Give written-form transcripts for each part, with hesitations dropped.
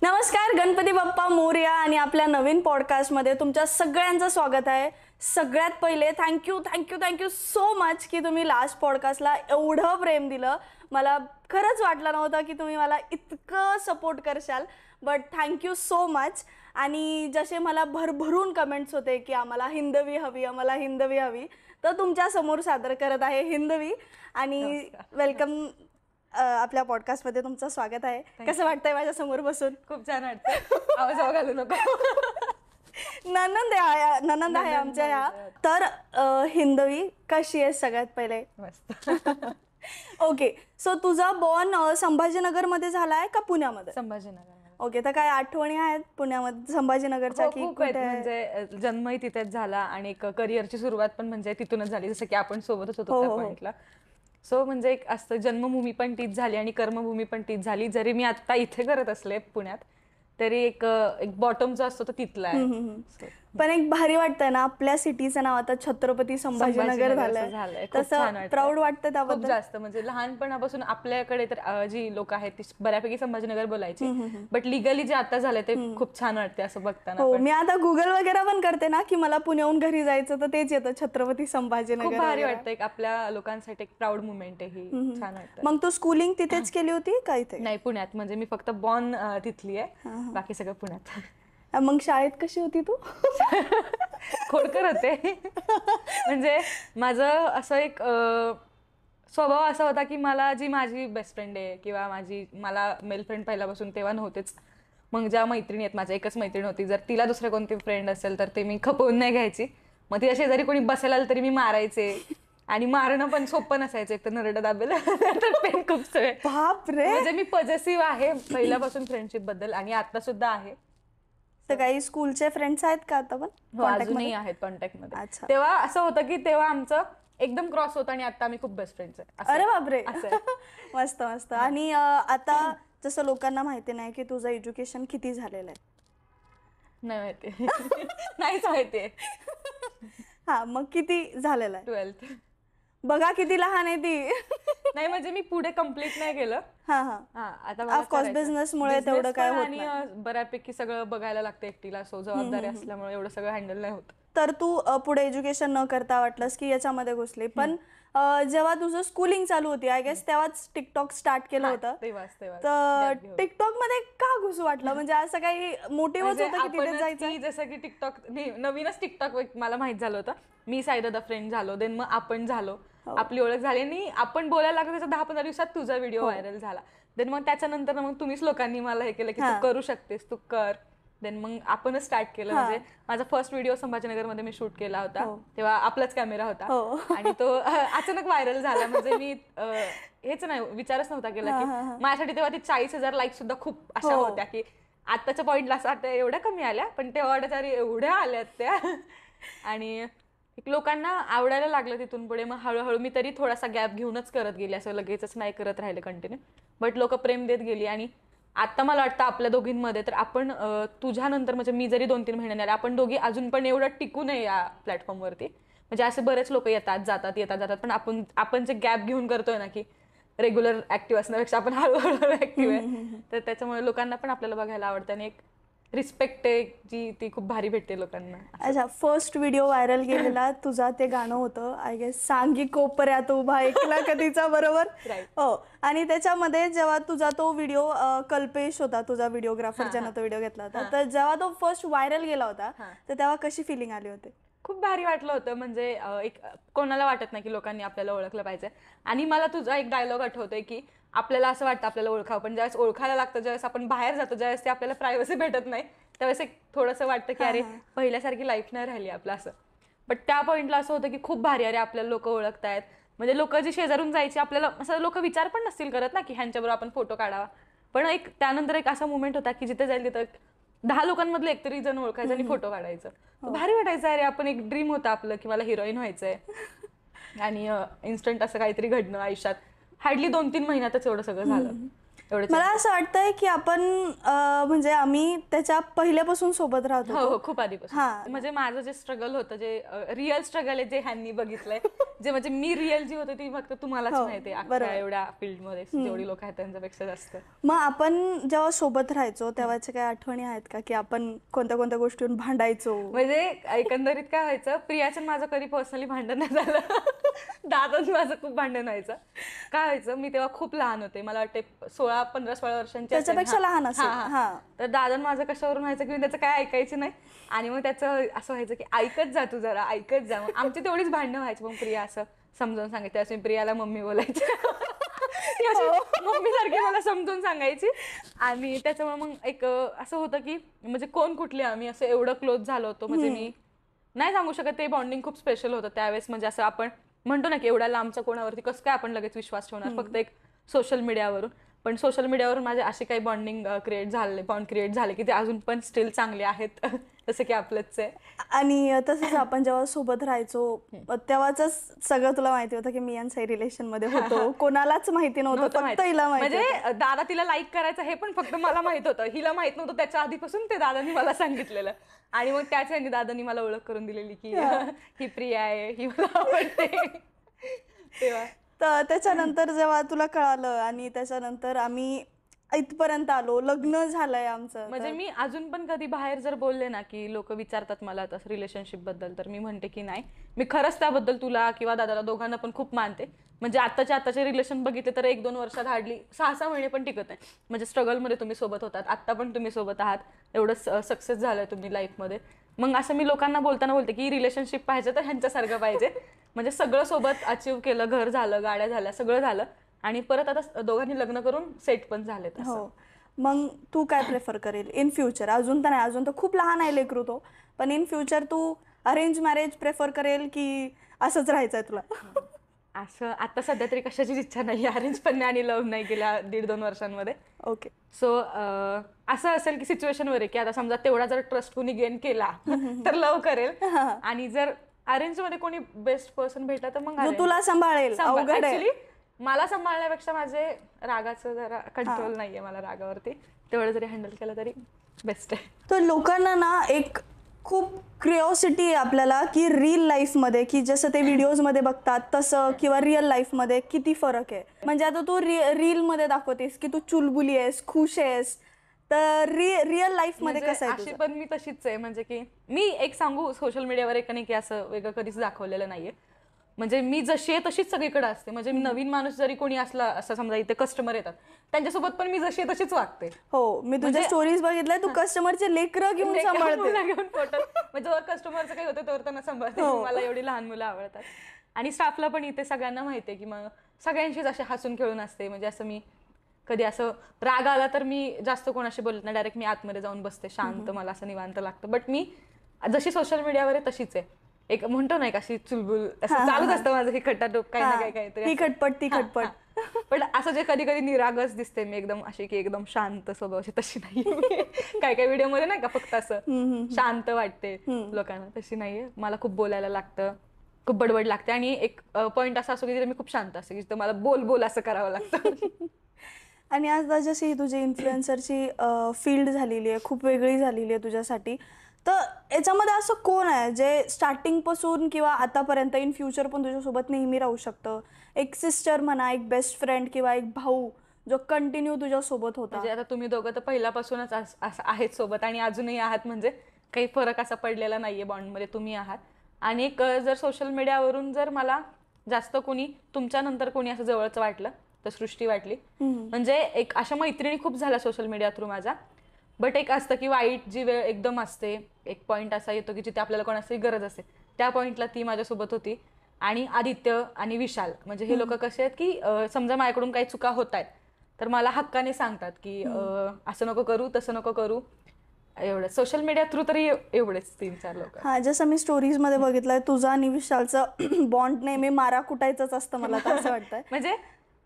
नमस्कार, गणपती बाप्पा मोरया आणि आपल्या नवीन पॉडकास्टमध्ये तुमच्या सगळ्यांचं स्वागत आहे. सगळ्यात पहिले थँक्यू सो मच की तुम्ही लास्ट पॉडकास्टला एवढं प्रेम दिलं. मला खरंच वाटलं नव्हतं की तुम्ही मला इतकं सपोर्ट करशाल, बट थँक्यू सो मच. आणि जसे मला भरभरून कमेंट्स होते की आम्हाला हिंदवी हवी, तर तुमच्यासमोर सादर करत आहे हिंदवी. आणि वेलकम आपल्या पॉडकास्टमध्ये तुमचं स्वागत आहे. कसं वाटतंय माझ्या समोर बसून? खूप छान वाटतं. आवाज घालू नको. ननंद आहे आमच्या ह्या. तर हिंदवी कशी आहे सगळ्यात पहिले? मस्त. ओके, सो तुझा बॉर्न संभाजीनगर मध्ये झालाय का पुण्यामध्ये? संभाजीनगर. ओके, तर काय आठवणी आहेत पुण्यामध्ये संभाजीनगरच्या? की म्हणजे जन्मही तिथेच झाला आणि एक करिअरची सुरुवात पण म्हणजे तिथूनच झाली, जसं की आपण सोबतच होतो त्या पॉइंटला. सो म्हणजे एक असतं, जन्मभूमी पण तीच झाली आणि कर्मभूमी पण तीच झाली. जरी मी आता इथे करत असले पुण्यात, तरी एक बॉटम जो असतो तो तिथला आहे. पण एक भारी वाटतंय ना, आपल्या सिटीचं नाव आता छत्रपती संभाजीनगर झालंय. तसं प्राऊड वाटतं त्याबद्दल जास्त. म्हणजे लहानपणापासून आपल्याकडे तर जी लोक आहेत ती बऱ्यापैकी संभाजीनगर बोलायची, बट लिगली जे आता झालंय ते खूप छान वाटते असं बघताना. हो, मी आता गुगल वगैरे पण करते ना की मला पुण्याहून घरी जायचं, तर तेच येतं छत्रपती संभाजीनगर. खूप भारी वाटतं. एक आपल्या लोकांसाठी एक प्राऊड मुवमेंट आहे ही. छान वाटतं. मग तू स्कूलिंग तिथेच केली होती का इथे? नाही, पुण्यात. म्हणजे मी फक्त बॉर्न तिथली आहे, बाकी सगळं पुण्यात. मग शाळेत कशी होती तू? खोडकर होते. म्हणजे माझं असं एक स्वभाव असा होता की मला जी माझी बेस्ट फ्रेंड आहे किंवा मला मेल फ्रेंड पहिल्यापासून तेव्हा नव्हतेच. मग ज्या मैत्रिणी आहेत, माझ्या एकच मैत्रीण होती, जर तिला दुसरे कोणती फ्रेंड असेल तर ते मी खपवून नाही घ्यायची. मग तिच्या शेजारी कोणी बसायला आलं तरी मी मारायचे. आणि मारणं पण सोपं नसायचं, एक तर नरडं दाबेल तर पेन खूप सगळे. बापरे. म्हणजे मी पॉझिटिव्ह आहे पहिल्यापासून फ्रेंडशिप बद्दल, आणि आता सुद्धा आहे. तर काही स्कूलचे फ्रेंड्स आहेत का आता पण? अजूनही आहेत कॉन्टॅक्ट मध्ये. तेव्हा असं होतं की तेव्हा आमचं एकदम क्रॉस होतं आणि आता आम्ही खूप बेस्ट फ्रेंड्स आहे. अरे बापरे. मस्त मस्त. आणि आता जसं लोकांना माहिती नाही की तुझं एज्युकेशन किती झालेलं आहे? नाही माहिती. नाहीच माहिती. हा, मग किती झालेलं आहे? 12th. बघा किती लहान आहे ती. नाही म्हणजे मी पुढे कम्प्लीट नाही केलं. आता ऑफकोर्स बिझनेसमुळे तेवढं काय होत नाही, आणि बऱ्यापैकी सगळं बघायला लागतं एकटीला. सो जबाबदारी असल्यामुळे एवढं सगळं हँडल नाही होत. तर तू पुढे एज्युकेशन न करता वाटलंस की याच्यामध्ये घुसली. पण जेव्हा तुझं स्कूलिंग चालू होती, आय गेस तेव्हाच टिकटॉक स्टार्ट केलं होतं. तर टिकटॉक मध्ये का घुसू वाटलं? म्हणजे असं काही मोटिव्हच होतं की तिथे जायचं? जसं की टिकटॉक नवीनच टिकटॉक मला माहित झालं होतं. मी साईदा फ्रेंड झालो, देन मग आपण झालो, आपली ओळख झाली आणि आपण बोलायला लागलो. त्याच्या 10-15 दिवसात तुझा व्हिडिओ व्हायरल झाला. देन मग त्याच्यानंतर मग तुम्हीच लोकांनी मला हे केलं की तू करू शकतेस, तू कर. देन मग आपणच स्टार्ट केलं. म्हणजे माझा फर्स्ट व्हिडिओ संभाजीनगरमध्ये मी शूट केला होता, तेव्हा आपलाच कॅमेरा होता आणि तो अचानक व्हायरल झाला. म्हणजे मी हेच नाही, विचारच नव्हता केला की माझ्यासाठी तेव्हा ते 40,000 लाईक सुद्धा खूप अशा होत्या की आताच्या पॉईंटला असं वाटतं एवढ्या कमी आल्या, पण तेव्हा वाटत एवढ्या आल्यात त्या. आणि लोकांना आवडायला लागलं तिथून पुढे. मग हळूहळू मी तरी थोडासा गॅप घेऊनच करत गेली, असं लगेचच नाही करत राहिले कंटिन्यू, बट लोक प्रेम देत गेली. आणि आता मला वाटतं आपल्या दोघींमध्ये तर आपण तुझ्यानंतर म्हणजे मी जरी 2-3 महिन्याने आले, आपण दोघी अजून पण एवढं टिकू नये या प्लॅटफॉर्मवरती. म्हणजे असे बरेच लोक येतात जातात, पण आपण जे गॅप घेऊन करतोय ना की रेग्युलर ऍक्टिव्ह असण्यापेक्षा आपण हळूहळू ऍक्टिव्ह आहे, तर त्याच्यामुळे लोकांना पण आपल्याला बघायला आवडतं आणि एक रिस्पेक्ट आहे जी ती खूप भारी भेटते लोकांना. अच्छा, फर्स्ट व्हिडिओ व्हायरल गेलेला तुझा ते गाणं होतं आय गेस, सांगी कोपऱ्यात उभा ऐकला कधीचा, बरोबर? हो. आणि त्याच्यामध्ये जेव्हा तुझा तो व्हिडिओ, कल्पेश होता तुझा व्हिडिओग्राफर ज्यानं तो व्हिडिओ घेतला होता, तर जेव्हा तो फर्स्ट व्हायरल गेला होता तर तेव्हा कशी फिलिंग आली होती? खूप भारी वाटलं होतं. म्हणजे एक कोणाला वाटत नाही की लोकांनी आपल्याला ओळखलं पाहिजे. आणि मला तुझा एक डायलॉग आठवतोय की आपल्याला असं वाटतं आपल्याला ओळखावं, पण ज्यावेळेस ओळखायला लागतं, ज्यावेळेस आपण बाहेर जातो, ज्यावेळेस ते आपल्याला प्रायव्हसी भेटत नाही, त्यावेळेस एक थोडंसं वाटतं की अरे पहिल्यासारखी लाईफ नाही राहिली आपलं असं. बट त्या पॉईंटला असं होतं की खूप भारी, अरे आपल्याला लोक ओळखतायत. म्हणजे लोक जी शेजारून जायची आपल्याला असं लोक विचार पण नसतील करत ना की ह्यांच्याबरोबर आपण फोटो काढावा, पण एक त्यानंतर एक असा मुवमेंट होता की जिथे जाईल तिथं 10 लोकांमधलं एकतरी जण ओळखायचं आणि फोटो काढायचं. भारी वाटायचं, अरे आपण एक ड्रीम होतं आपलं की मला हिरोईन व्हायचंय. आणि इन्स्टंट असं काहीतरी घडणं आयुष्यात. हार्डली 2-3 महिन्यातच एवढं सगळं झालं. एवढं मला असं वाटतंय की आपण म्हणजे आम्ही त्याच्या पहिल्यापासून सोबत राहतो. हो खूप आधीपासून. म्हणजे माझं जे स्ट्रगल होतं, जे रिअल स्ट्रगल आहे, जे ह्यांनी बघितलंय, जे म्हणजे मी रिअल जी होते ती फक्त तुम्हालाच माहिती आहे अख्ख्या एवढ्या फील्डमध्ये जेवढी लोक आहेत त्यांच्यापेक्षा जास्त. मग आपण जेव्हा सोबत राहायचो तेव्हाच्या काही आठवणी आहेत का की आपण कोणत्या कोणत्या गोष्टींवर भांडायचो? म्हणजे एकंदरीत काय व्हायचं, प्रियाचं माझं कधी पर्सनली भांडण नाही झालं. दादाचं माझं खूप भांडण व्हायचं. काय व्हायचं, मी तेव्हा खूप लहान होते, मला वाटते 15-16 वर्षांची. त्याच्यापेक्षा लहान असेल. तर दादा माझं कशावरून व्हायचं की मी त्याचं काय ऐकायची नाही, आणि मग त्याचं असं व्हायचं की ऐकत जा तू जरा, ऐकत जा. मग आमची तेवढीच भांडणं व्हायची. मग प्रिया असं समजावून सांगायची, असं प्रियाला मम्मी बोलायची. मम्मी सारखी मला समजून सांगायची. आणि त्याच्यामुळे मग एक असं होतं की म्हणजे कोण कुठले आम्ही असं एवढं क्लोज झालो होतो. म्हणजे मी नाही सांगू शकत, ते बॉन्डिंग खूप स्पेशल होतं त्यावेळेस. म्हणजे असं आपण म्हणतो ना की एवढ्या लांबच्या कोणावरती कसं काय आपण लगेच विश्वास ठेवणार, फक्त एक सोशल मीडियावरून. पण सोशल मीडियावरून माझे असे काही बॉन्ड क्रिएट झाले की ते अजून पण स्टील चांगले आहेत. जसं की आपलंच आहे. आणि तसंच आपण जेव्हा सोबत राहायचो तेव्हाच सगळं तुला माहिती होतं की मी आणि साई रिलेशन मध्ये होतो. कोणालाच माहिती नव्हतं, फक्त हिला माहिती. म्हणजे दादा तिला लाईक करायचं हे पण फक्त मला माहित होतं, हिला माहित नव्हतं. त्याच्या आधीपासून ते दादानी मला सांगितलेलं. आणि मग त्याच ह्यांनी दादानी मला ओळख करून दिलेली की ही प्रिया आहे, ही मला आवडते. तेव्हा तर त्याच्यानंतर जेव्हा तुला कळालं आणि त्याच्यानंतर आम्ही इथपर्यंत आलो, लग्न झालंय आमचं. म्हणजे मी अजून पण कधी बाहेर जर बोलले ना की लोक विचारतात मला तसं रिलेशनशिप बद्दल, तर मी म्हणते की नाही, मी खरंच त्याबद्दल तुला किंवा दादाला दोघांना पण खूप मानते. म्हणजे आताचे रिलेशन बघितले तर 1-2 वर्षात हार्डली 6-6 महिने पण टिकत नाही. म्हणजे स्ट्रगलमध्ये तुम्ही सोबत होतात, आत्ता पण तुम्ही सोबत आहात, एवढं सक्सेस झालंय तुम्ही लाईफमध्ये. मग असं मी लोकांना बोलताना बोलते की रिलेशनशिप पाहिजे तर ह्यांच्यासारखं पाहिजे. म्हणजे सगळं सोबत अचीव केलं, घर झालं, गाड्या झाल्या, सगळं झालं, आणि परत आता दोघांनी लग्न करून सेट पण झाले. हो. मग तू काय प्रेफर करेल इन फ्युचर? अजून तर नाही, अजून तर खूप लहान आहे लेकरू तो, पण इन फ्युचर तू अरेंज मॅरेज प्रेफर करेल की असंच राहायचंय तुला? असं आता सध्या तरी कशाचीच इच्छा नाही, अरेंज पण नाही आणि लव्ह नाही केला 1.5-2 वर्षांमध्ये. ओके. सो असं असेल की सिच्युएशनवर आहे की आता समजा तेवढा जर ट्रस्ट कोणी गेन केला तर लव्ह करेल, आणि जर अरेंज मध्ये कोणी बेस्ट पर्सन भेटला तर मग तुला सांभाळेल. अवघड आहे. ऍक्च्युली मला सांभाळण्यापेक्षा माझे रागाचं जरा कंट्रोल नाहीये मला रागावरती, तेवढं जरी हँडल केलं तरी बेस्ट आहे. तर लोकांना ना एक खूप क्रिओसिटी आहे आपल्याला की रिअल लाईफमध्ये, की जसं ते व्हिडिओजमध्ये बघतात तसं किंवा रिअल लाईफमध्ये किती फरक आहे. म्हणजे आता तू रीलमध्ये दाखवतेस की तू चुलबुली आहेस, खुश आहेस, तर रिअल लाईफमध्ये कसं आहे? अशी पण मी तशीच आहे. म्हणजे की मी एक सांगू, सोशल मीडियावर एक नाही की असं वेगळं कधीच दाखवलेलं नाहीये. म्हणजे मी जशी आहे तशीच सगळीकडे असते. म्हणजे नवीन माणूस जरी कोणी असला, असं समजा इथे कस्टमर येतात, त्यांच्यासोबत पण मी जशी आहे तशीच वागते. हो, मी तुझ्या स्टोरीज बघितल्या, तू कस्टमरचे लेकरं घेऊन सांभाळते. घेऊन फोटो म्हणजे कस्टमरचं काही होतं तर त्यांना सांभाळते. मला एवढी लहान मुलं आवडतात. आणि स्टाफला पण इथे सगळ्यांना माहितीये की मग सगळ्यांशीच असे हसून खेळून असते. म्हणजे असं मी कधी असं राग आला तर मी जास्त कोणाशी बोलत नाही, डायरेक्ट मी आतमध्ये जाऊन बसते शांत, मला असं निवांत लागतं. बट मी जशी सोशल मीडियावर आहे तशीच आहे. एक म्हणतो नाही अशी चुलबुल असं चालूच असतं माझं, हे खटाटोप काही ना काही काहीतरी, ती खटपट. पण असं जे कधी कधी निरागस दिसते मी एकदम अशी की एकदम शांत स्वभावाची, तशी नाही. काही व्हिडिओ मध्ये नाही का फक्त असं शांत वाटते लोकांना, तशी नाहीये. मला खूप बोलायला लागतं, खूप बडबड लागते. आणि एक पॉइंट असा असतो की मी खूप शांत असते, की मला बोल असं करावं लागतं. आणि आता जशी तुझी इन्फ्लुएन्सरची फील्ड झालेली आहे, खूप वेगळी झालेली आहे तुझ्यासाठी, तर याच्यामध्ये असं कोण आहे जे स्टार्टिंग पासून किंवा आतापर्यंत इन फ्युचर पण तुझ्यासोबत नेहमी राहू शकतं? एक सिस्टर म्हणा, एक बेस्ट फ्रेंड किंवा एक भाऊ जो कंटिन्यू तुझ्यासोबत होता. म्हणजे आता तुम्ही दोघं तर पहिल्यापासूनच आहेत सोबत आणि अजूनही आहात, म्हणजे काही फरक असा पडलेला नाहीये बॉन्डमध्ये, तुम्ही आहात. आणि एक जर सोशल मीडियावरून जर मला जास्त कोणी तुमच्यानंतर कोणी असं जवळचं वाटलं तर सृष्टी वाटली. म्हणजे एक अशा मैत्रिणी खूप झाल्या सोशल मीडिया थ्रू माझ्या. बट एक असतं की वाईट जी वेळ एकदम असते, एक पॉईंट असा येतो की जिथे आपल्याला कोणाची गरज असते, त्या पॉईंटला ती माझ्यासोबत होती. आणि आदित्य आणि विशाल, म्हणजे हे लोक कसे आहेत की समजा माझ्याकडून काही चुका होत आहेत तर मला हक्काने सांगतात की असं नको करू, तसं नको करू. एवढं सोशल मीडिया थ्रू तरी एवढेच 3-4 लोक. हा, जसं मी स्टोरीज मध्ये बघितलंय तुझा आणि विशालचं बॉन्ड नेहमी मारा कुटायचंच असतं, मला तर असं वाटतंय. म्हणजे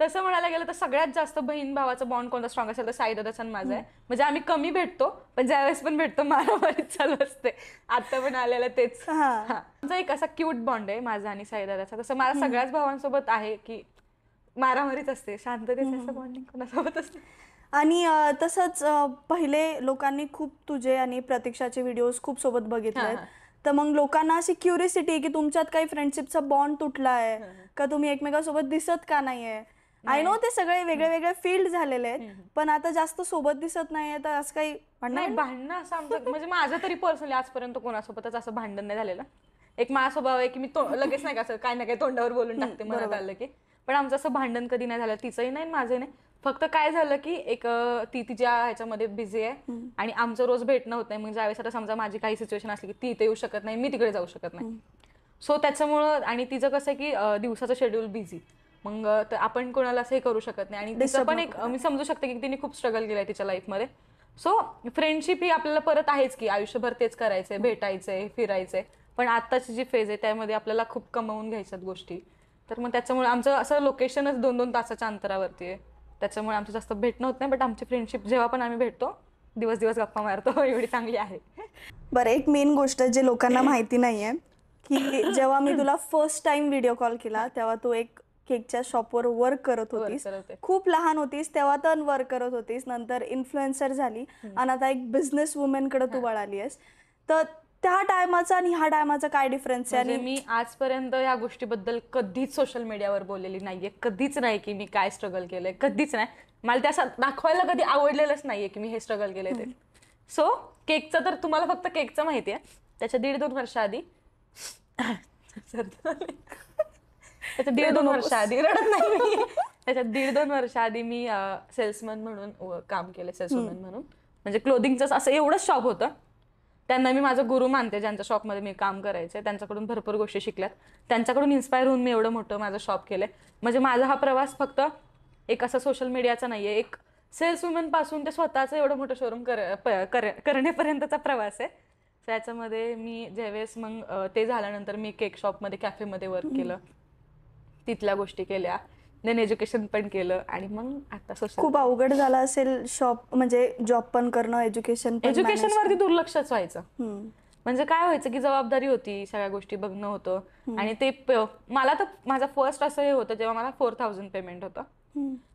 तसं म्हणायला गेलं तर सगळ्यात जास्त बहीण भावाचा बॉन्ड कोणता स्ट्रॉंग असेल तर साई दादाचा आणि माझा आहे. म्हणजे आम्ही कमी भेटतो पण ज्यावेळेस पण भेटतो मारामारीच चालू असते. आता पण आलेलं तेच. आमचा एक असा क्यूट बॉन्ड आहे माझा आणि साई दादाचा. तसं माझ्या सगळ्याच भावांसोबत आहे की मारामारीच असते, शांततेच असं बॉन्डिंग कोणासोबत असते. आणि तसंच पहिले लोकांनी खूप तुझे आणि प्रतीक्षाचे व्हिडिओज खूप सोबत बघितले, तर मग लोकांना अशी क्युरिसिटी आहे की तुमच्यात काही फ्रेंडशिपचा बॉन्ड तुटला आहे का, तुम्ही एकमेकांसोबत दिसत का नाहीये. आय नो ते सगळे वेगळे वेगळे फील्ड झालेले आहेत, पण आता जास्त सोबत दिसत नाहीये, तर असं काही भांडणं असं आमचं म्हणजे माझं तरी पर्सनली आजपर्यंत कोणासोबतच असं भांडण नाही झालेलं. एक माझा स्वभाव आहे की मी लगेच नाही का असं काय ना काय तोंडावर बोलून टाकते मनात आलं की, पण आमचं असं भांडण कधी नाही झालं, तिचंही नाही माझंही नाही. फक्त काय झालं की एक ती तिच्या ह्याच्यामध्ये बिझी आहे आणि आमचं रोज भेटणं होत नाही. म्हणजे ज्यावेळेस आता समजा माझी काही सिच्युएशन असली की ती इथे येऊ शकत नाही, मी तिकडे जाऊ शकत नाही. सो त्याच्यामुळं आणि तिचं कसं आहे की दिवसाचं शेड्यूल बिझी, मग आपण कोणाला असंही करू शकत नाही. आणि तिचं पण एक मी समजू शकते की तिने खूप स्ट्रगल केलंय तिच्या लाईफमध्ये. सो फ्रेंडशिप ही आपल्याला परत आहेच की आयुष्यभर तेच करायचंय, भेटायचंय, फिरायचंय. पण आत्ताची जी फेज आहे त्यामध्ये आपल्याला खूप कमावून घ्यायच्यात गोष्टी, तर मग त्याच्यामुळे आमचं असं लोकेशनच 2-2 तासाच्या अंतरावरती आहे. त्याच्यामुळे आमचं जास्त भेटणं होत नाही, बट आमची फ्रेंडशिप जेव्हा पण आम्ही भेटतो दिवस दिवस गप्पा मारतो एवढी चांगली आहे. बरं, एक मेन गोष्ट जे लोकांना माहिती नाहीये की जेव्हा मी तुला फर्स्ट टाइम व्हिडिओ कॉल केला तेव्हा तू एक केकच्या शॉपवर वर्क करत होतीस, खूप लहान होतीस तेव्हा तर वर्क करत होतीस, नंतर इन्फ्लुएन्सर झाली आणि आता एक बिझनेस वुमेन कडे तू वळाली आहेस. तर त्या टायमाचा आणि ह्या टायमाचा काय डिफरन्स आहे? आणि मी आजपर्यंत या गोष्टीबद्दल कधीच सोशल मीडियावर बोललेली नाहीये, कधीच नाही की मी काय स्ट्रगल केलंय, कधीच नाही. मला ते असं दाखवायला कधी आवडलेलंच नाहीये की मी हे स्ट्रगल केलंय ते. सो केकचं तर तुम्हाला फक्त केकचं माहिती आहे. त्याच्या 1.5-2 वर्षाआधी त्याच्या 1.5-2 वर्षाआधी रडत नाही मी, त्याच्यात 1.5-2 वर्षाआधी मी सेल्समन म्हणून काम केलं, सेल्सवुमन म्हणून. म्हणजे क्लोथिंगचं असं एवढंच शॉप होतं. त्यांना मी माझं गुरु मानते, ज्यांच्या शॉपमध्ये मी काम करायचे, त्यांच्याकडून भरपूर गोष्टी शिकल्यात. त्यांच्याकडून इन्स्पायर होऊन मी एवढं मोठं माझं शॉप केलंय. म्हणजे माझा हा प्रवास फक्त एक असं सोशल मीडियाचा नाहीये, एक सेल्स वुमन पासून ते स्वतःचं एवढं मोठं शोरूम करण्यापर्यंतचा प्रवास आहे. त्याच्यामध्ये मी ज्यावेळेस मग ते झाल्यानंतर मी केक शॉपमध्ये, कॅफेमध्ये वर्क केलं, तिथल्या गोष्टी केल्या, देन एज्युकेशन पण केलं आणि मग आता सोशल. खूप अवघड झालं असेल शॉप म्हणजे जॉब पण करणं, एज्युकेशनवरती दुर्लक्षच व्हायचं. म्हणजे काय व्हायचं की जबाबदारी होती, सगळ्या गोष्टी बघणं होतं. आणि ते मला तर माझा फर्स्ट असं हे होतं जेव्हा मला 4,000 पेमेंट होतं,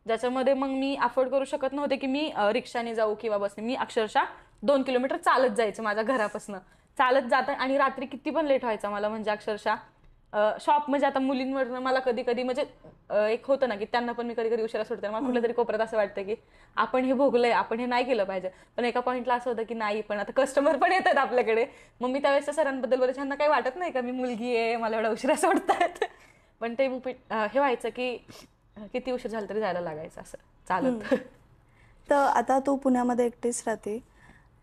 ज्याच्यामध्ये मग मी अफोर्ड करू शकत नव्हते की मी रिक्षाने जाऊ किंवा बसने. मी अक्षरशः 2 किलोमीटर चालत जायचं माझ्या घरापासून, चालत जात. आणि रात्री किती पण लेट व्हायचा मला, म्हणजे अक्षरशः शॉप म्हणजे आता मुलींवरनं मला कधी कधी म्हणजे एक होतं ना की त्यांना पण मी कधी कधी उशिरा सुटते. मला कुठल्या तरी कोपऱ्यात असं वाटतं की आपण हे भोगलंय, आपण हे नाही केलं पाहिजे. पण एका पॉईंटला असं होतं की नाही, पण आता कस्टमर पण येतात आपल्याकडे. मग मी त्यावेळेस सरांबद्दल बरं, ह्यांना काही वाटत नाही का मी मुलगी आहे, मला एवढा उशिरा सोडतायत. पण ते हे व्हायचं की किती उशीर झाला तरी जायला लागायचं असं चालत. तर आता तू पुण्यामध्ये एकटीच राहते,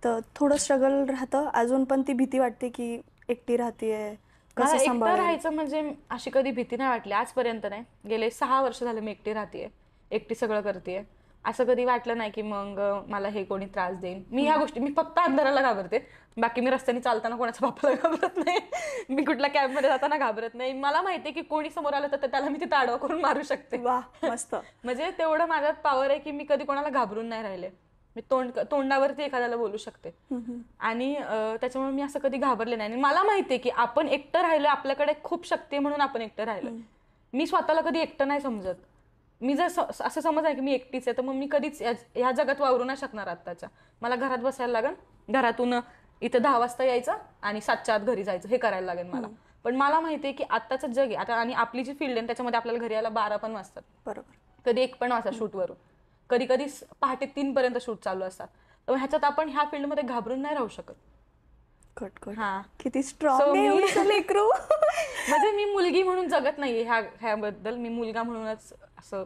तर थोडं स्ट्रगल राहतं अजून, पण ती भीती वाटते की एकटी राहतेय, कसं एकटं राहायचं म्हणजे अशी कधी भीती नाही वाटली आजपर्यंत. नाही, गेले 6 वर्ष झाले मी एकटी राहतेय, एकटी सगळं करतेय. असं कधी वाटलं नाही की मग मला हे कोणी त्रास देईन. मी ह्या गोष्टी, मी फक्त अंधाराला घाबरते, बाकी मी रस्त्याने चालताना कोणाच्या बापाला घाबरत नाही, मी कुठल्या कॅबमध्ये जाताना घाबरत नाही. मला माहितीये की कोणी समोर आलं तर त्याला मी तिथं आडवा करून मारू शकते. मस्त. म्हणजे तेवढं माझ्यात पॉवर आहे की मी कधी कोणाला घाबरून नाही राहिले. मी तोंडावरती एखाद्याला बोलू शकते. आणि त्याच्यामुळे मी असं कधी घाबरले नाही. आणि मला माहितीये की आपण एकटं राहिलोय, आपल्याकडे खूप शक्ती आहे म्हणून आपण एकटं राहिलोय. मी स्वतःला कधी एकटं नाही समजत. मी जर असं समज आहे की मी एकटीच आहे, तर मग मी कधीच ह्या जगात वावरू नाही शकणार. आत्ताच्या मला घरात बसायला लागेल, घरातून इथं 10 वाजता यायचं आणि 7च्या आत घरी जायचं, हे करायला लागेल मला. पण मला माहितीये की आत्ताचं जग आहे आता, आणि आपली जी फील्ड आहे त्याच्यामध्ये आपल्याला घरी यायला 12 पण वाजतात, बरोबर, कधी 1 पण वाजता शूटवरून, कधी कधी पहाटे 3 पर्यंत शूट चालू असतात. तर ह्याच्यात आपण ह्या फील्डमध्ये घाबरून नाही राहू शकत. हा, किती स्ट्रॉंग लेकरू. म्हणजे मी मुलगी म्हणून जगत नाहीये ह्याबद्दल, मी मुलगा म्हणूनच असं.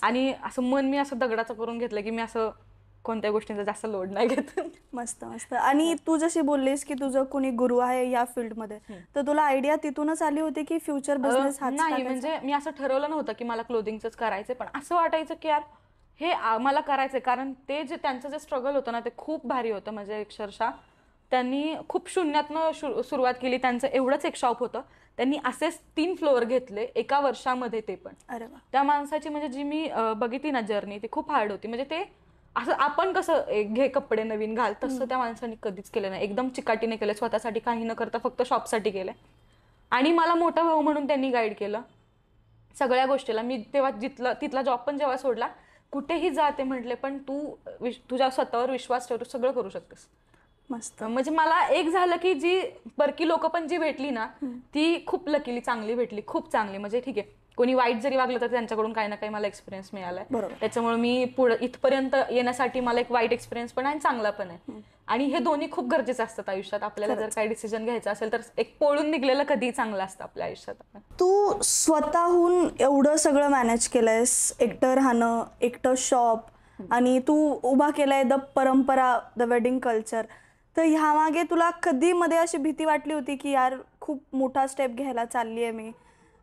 आणि असं मन मी असं दगडाचं करून घेतलं की मी असं कोणत्या गोष्टींचा जास्त लोड नाही घेत. मस्त मस्त. आणि तू जशी बोललीस की तुझं कोणी गुरु आहे या फील्डमध्ये, तर तुला आयडिया तिथूनच आली होती की फ्युचर बिझनेस हाच? नाही, म्हणजे मी असं ठरवलं नव्हतं की मला क्लोथिंगचंच करायचं, पण असं वाटायचं की यार हे मला करायचंय. कारण ते जे त्यांचं जे स्ट्रगल होतं ना ते खूप भारी होतं. म्हणजे अक्षरशः त्यांनी खूप शून्यातनं सुरुवात केली. त्यांचं एवढंच एक शॉप होतं, त्यांनी असेच 3 फ्लोअर घेतले एका वर्षामध्ये. ते पण त्या माणसाची म्हणजे जी मी बघितली ना जर्नी, ती खूप हार्ड होती. म्हणजे ते असं आपण कसं घे कपडे नवीन घाल, तसं त्या माणसाने कधीच केलं नाही. एकदम चिकाटीने केलं, स्वतःसाठी काही न करता फक्त शॉपसाठी केलंय. आणि मला मोठा भाऊ म्हणून त्यांनी गाईड केलं सगळ्या गोष्टीला. मी तेव्हा तिथला जॉब पण जेव्हा सोडला, कुठेही जाते म्हटले पण तू तुझ्या स्वतःवर विश्वास ठेवतो, सगळं करू शकतेस. मस्त. म्हणजे मला एक झालं की जी परकी लोक पण जी भेटली ना ती खूप लकीली चांगली भेटली, खूप चांगली. म्हणजे ठीक आहे, कोणी वाईट जरी वागलं तर त्यांच्याकडून काही ना काही मला एक्सपिरियन्स मिळालाय. त्याच्यामुळे मी पुढे इथपर्यंत येण्यासाठी मला एक वाईट एक्सपिरियन्स पण आहे आणि चांगला पण आहे. आणि हे दोन्ही खूप गरजेचं असतात आयुष्यात. आपल्याला जर काही डिसिजन घ्यायचा असेल तर एक पळून निघलेलं कधीही चांगलं असतं आपल्या आयुष्यात. तू स्वतःहून एवढं सगळं मॅनेज केलंयस, एकटं राहणं, एकटं शॉप, आणि तू उभा केलाय द परंपरा, द वेडिंग कल्चर. तर ह्यामागे तुला कधी मध्ये अशी भीती वाटली होती की यार खूप मोठा स्टेप घ्यायला चालली आहे मी,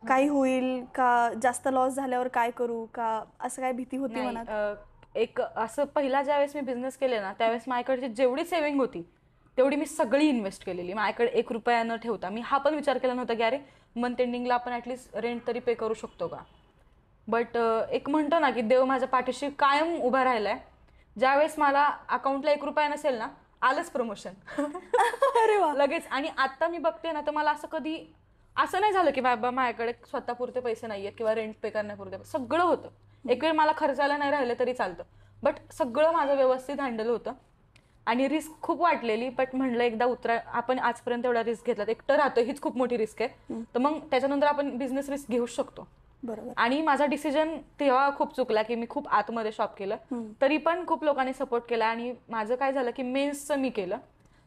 काही होईल का, जास्त लॉस झाल्यावर काय करू का, असं काय भीती होती मनात? एक असं पहिला ज्यावेळेस मी बिझनेस केले ना त्यावेळेस माझ्याकडची जेवढी सेव्हिंग होती तेवढी मी सगळी इन्व्हेस्ट केलेली. माझ्याकडे 1 रुपया न ठेवता. मी हा पण विचार केला नव्हता की अरे मंथ एंडिंगला आपण ऍटलीस्ट रेंट तरी पे करू शकतो का. बट एक म्हणतो ना की देव माझ्या पाठीशी कायम उभा राहिलाय. ज्यावेळेस मला अकाउंटला 1 रुपया नसेल ना आलंच प्रमोशन. अरे वा. लगेच. आणि आता मी बघते ना तर मला असं कधी असं नाही झालं की बाबा माझ्याकडे स्वतःपुरते पैसे नाहीयेत किंवा रेंट पे करण्यापुरते. सगळं होतं. एक वेळ मला खर्चायला नाही राहिलं तरी चालतं, बट सगळं माझं व्यवस्थित हँडल होतं. आणि रिस्क खूप वाटलेली, बट म्हणलं एकदा आपण आजपर्यंत एवढा रिस्क घेतला, एकटं राहतो हीच खूप मोठी रिस्क आहे, तर मग त्याच्यानंतर आपण बिझनेस रिस्क घेऊ शकतो. बरोबर. आणि माझा डिसिजन तेव्हा खूप चुकला की मी खूप आतमध्ये शॉप केलं, तरी पण खूप लोकांनी सपोर्ट केला. आणि माझं काय झालं की मेन्सचं मी केलं,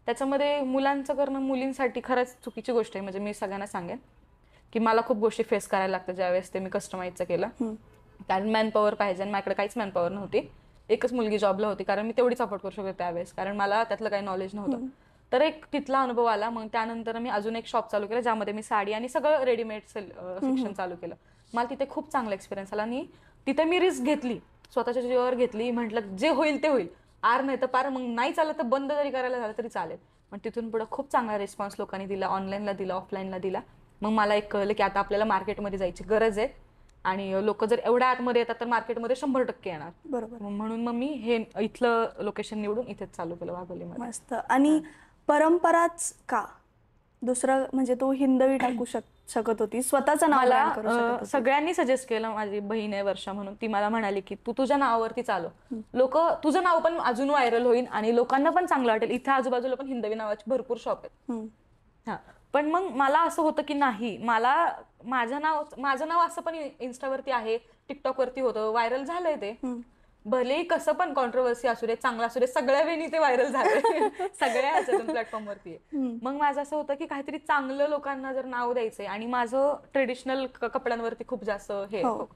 त्याच्यामध्ये मुलांचं करणं मुलींसाठी खरंच चुकीची गोष्ट आहे. म्हणजे मी सगळ्यांना सांगेन की मला खूप गोष्टी फेस करायला लागतात ज्यावेळेस ते मी कस्टमाइजचं केलं. कारण मॅनपॉवर पाहिजे आणि माझ्याकडे काहीच मॅनपॉवर नव्हती. एकच मुलगी जॉबला होती, कारण मी तेवढी सपोर्ट करू शकते त्यावेळेस, कारण मला त्यातलं काही नॉलेज नव्हतं. तर एक तिथला अनुभव आला. मग त्यानंतर मी अजून एक शॉप चालू केलं ज्यामध्ये मी साडी आणि सगळं रेडीमेड सेक्शन चालू केलं. मला तिथे खूप चांगला एक्सपिरियन्स आला आणि तिथे मी रिस्क घेतली, स्वतःच्या जीवावर घेतली. म्हटलं जे होईल ते होईल, आर नाही तर पार. मग नाही चाललं तर बंद जरी करायला झालं तरी चालेल. पण तिथून पुढे खूप चांगला रिस्पॉन्स लोकांनी दिला, ऑनलाईनला दिला, ऑफलाईनला दिला. मग मला एक कळलं की आता आपल्याला मार्केटमध्ये जायची गरज आहे आणि लोक जर एवढ्या आतमध्ये येतात तर मार्केटमध्ये 100% येणार. बरोबर. म्हणून मग मी हे इथलं लोकेशन निवडून इथेच चालू केलं वाघोलीमध्ये. मस्त. आणि परंपराच का? दुसरं म्हणजे तू हिंदवी टाकू शकत होती, स्वतःचं नाव brand करू शकत मला होती. सगळ्यांनी सजेस्ट केलं. माझी बहीण आहे वर्षा म्हणून, ती मला म्हणाली की तू तुझ्या नावावरती चालव, लोक तुझं नाव पण अजून व्हायरल होईल आणि लोकांना पण चांगलं वाटेल. इथे आजूबाजूला पण हिंदवी नावाची भरपूर शॉप आहेत. हा, पण मग मला असं होतं की नाही, मला माझं नाव असं पण इन्स्टावरती आहे, टिकटॉकवरती होतं, व्हायरल झालंय ते. भले कसं पण कॉन्ट्रोवर्सी असू दे, चांगला असू दे, सगळ्या वेळी ते व्हायरल झाले. सगळ्या प्लॅटफॉर्मवरती. मग माझं असं होतं की काहीतरी चांगलं लोकांना जर नाव द्यायचंय. आणि माझं ट्रेडिशनल कपड्यांवरती खूप जास्त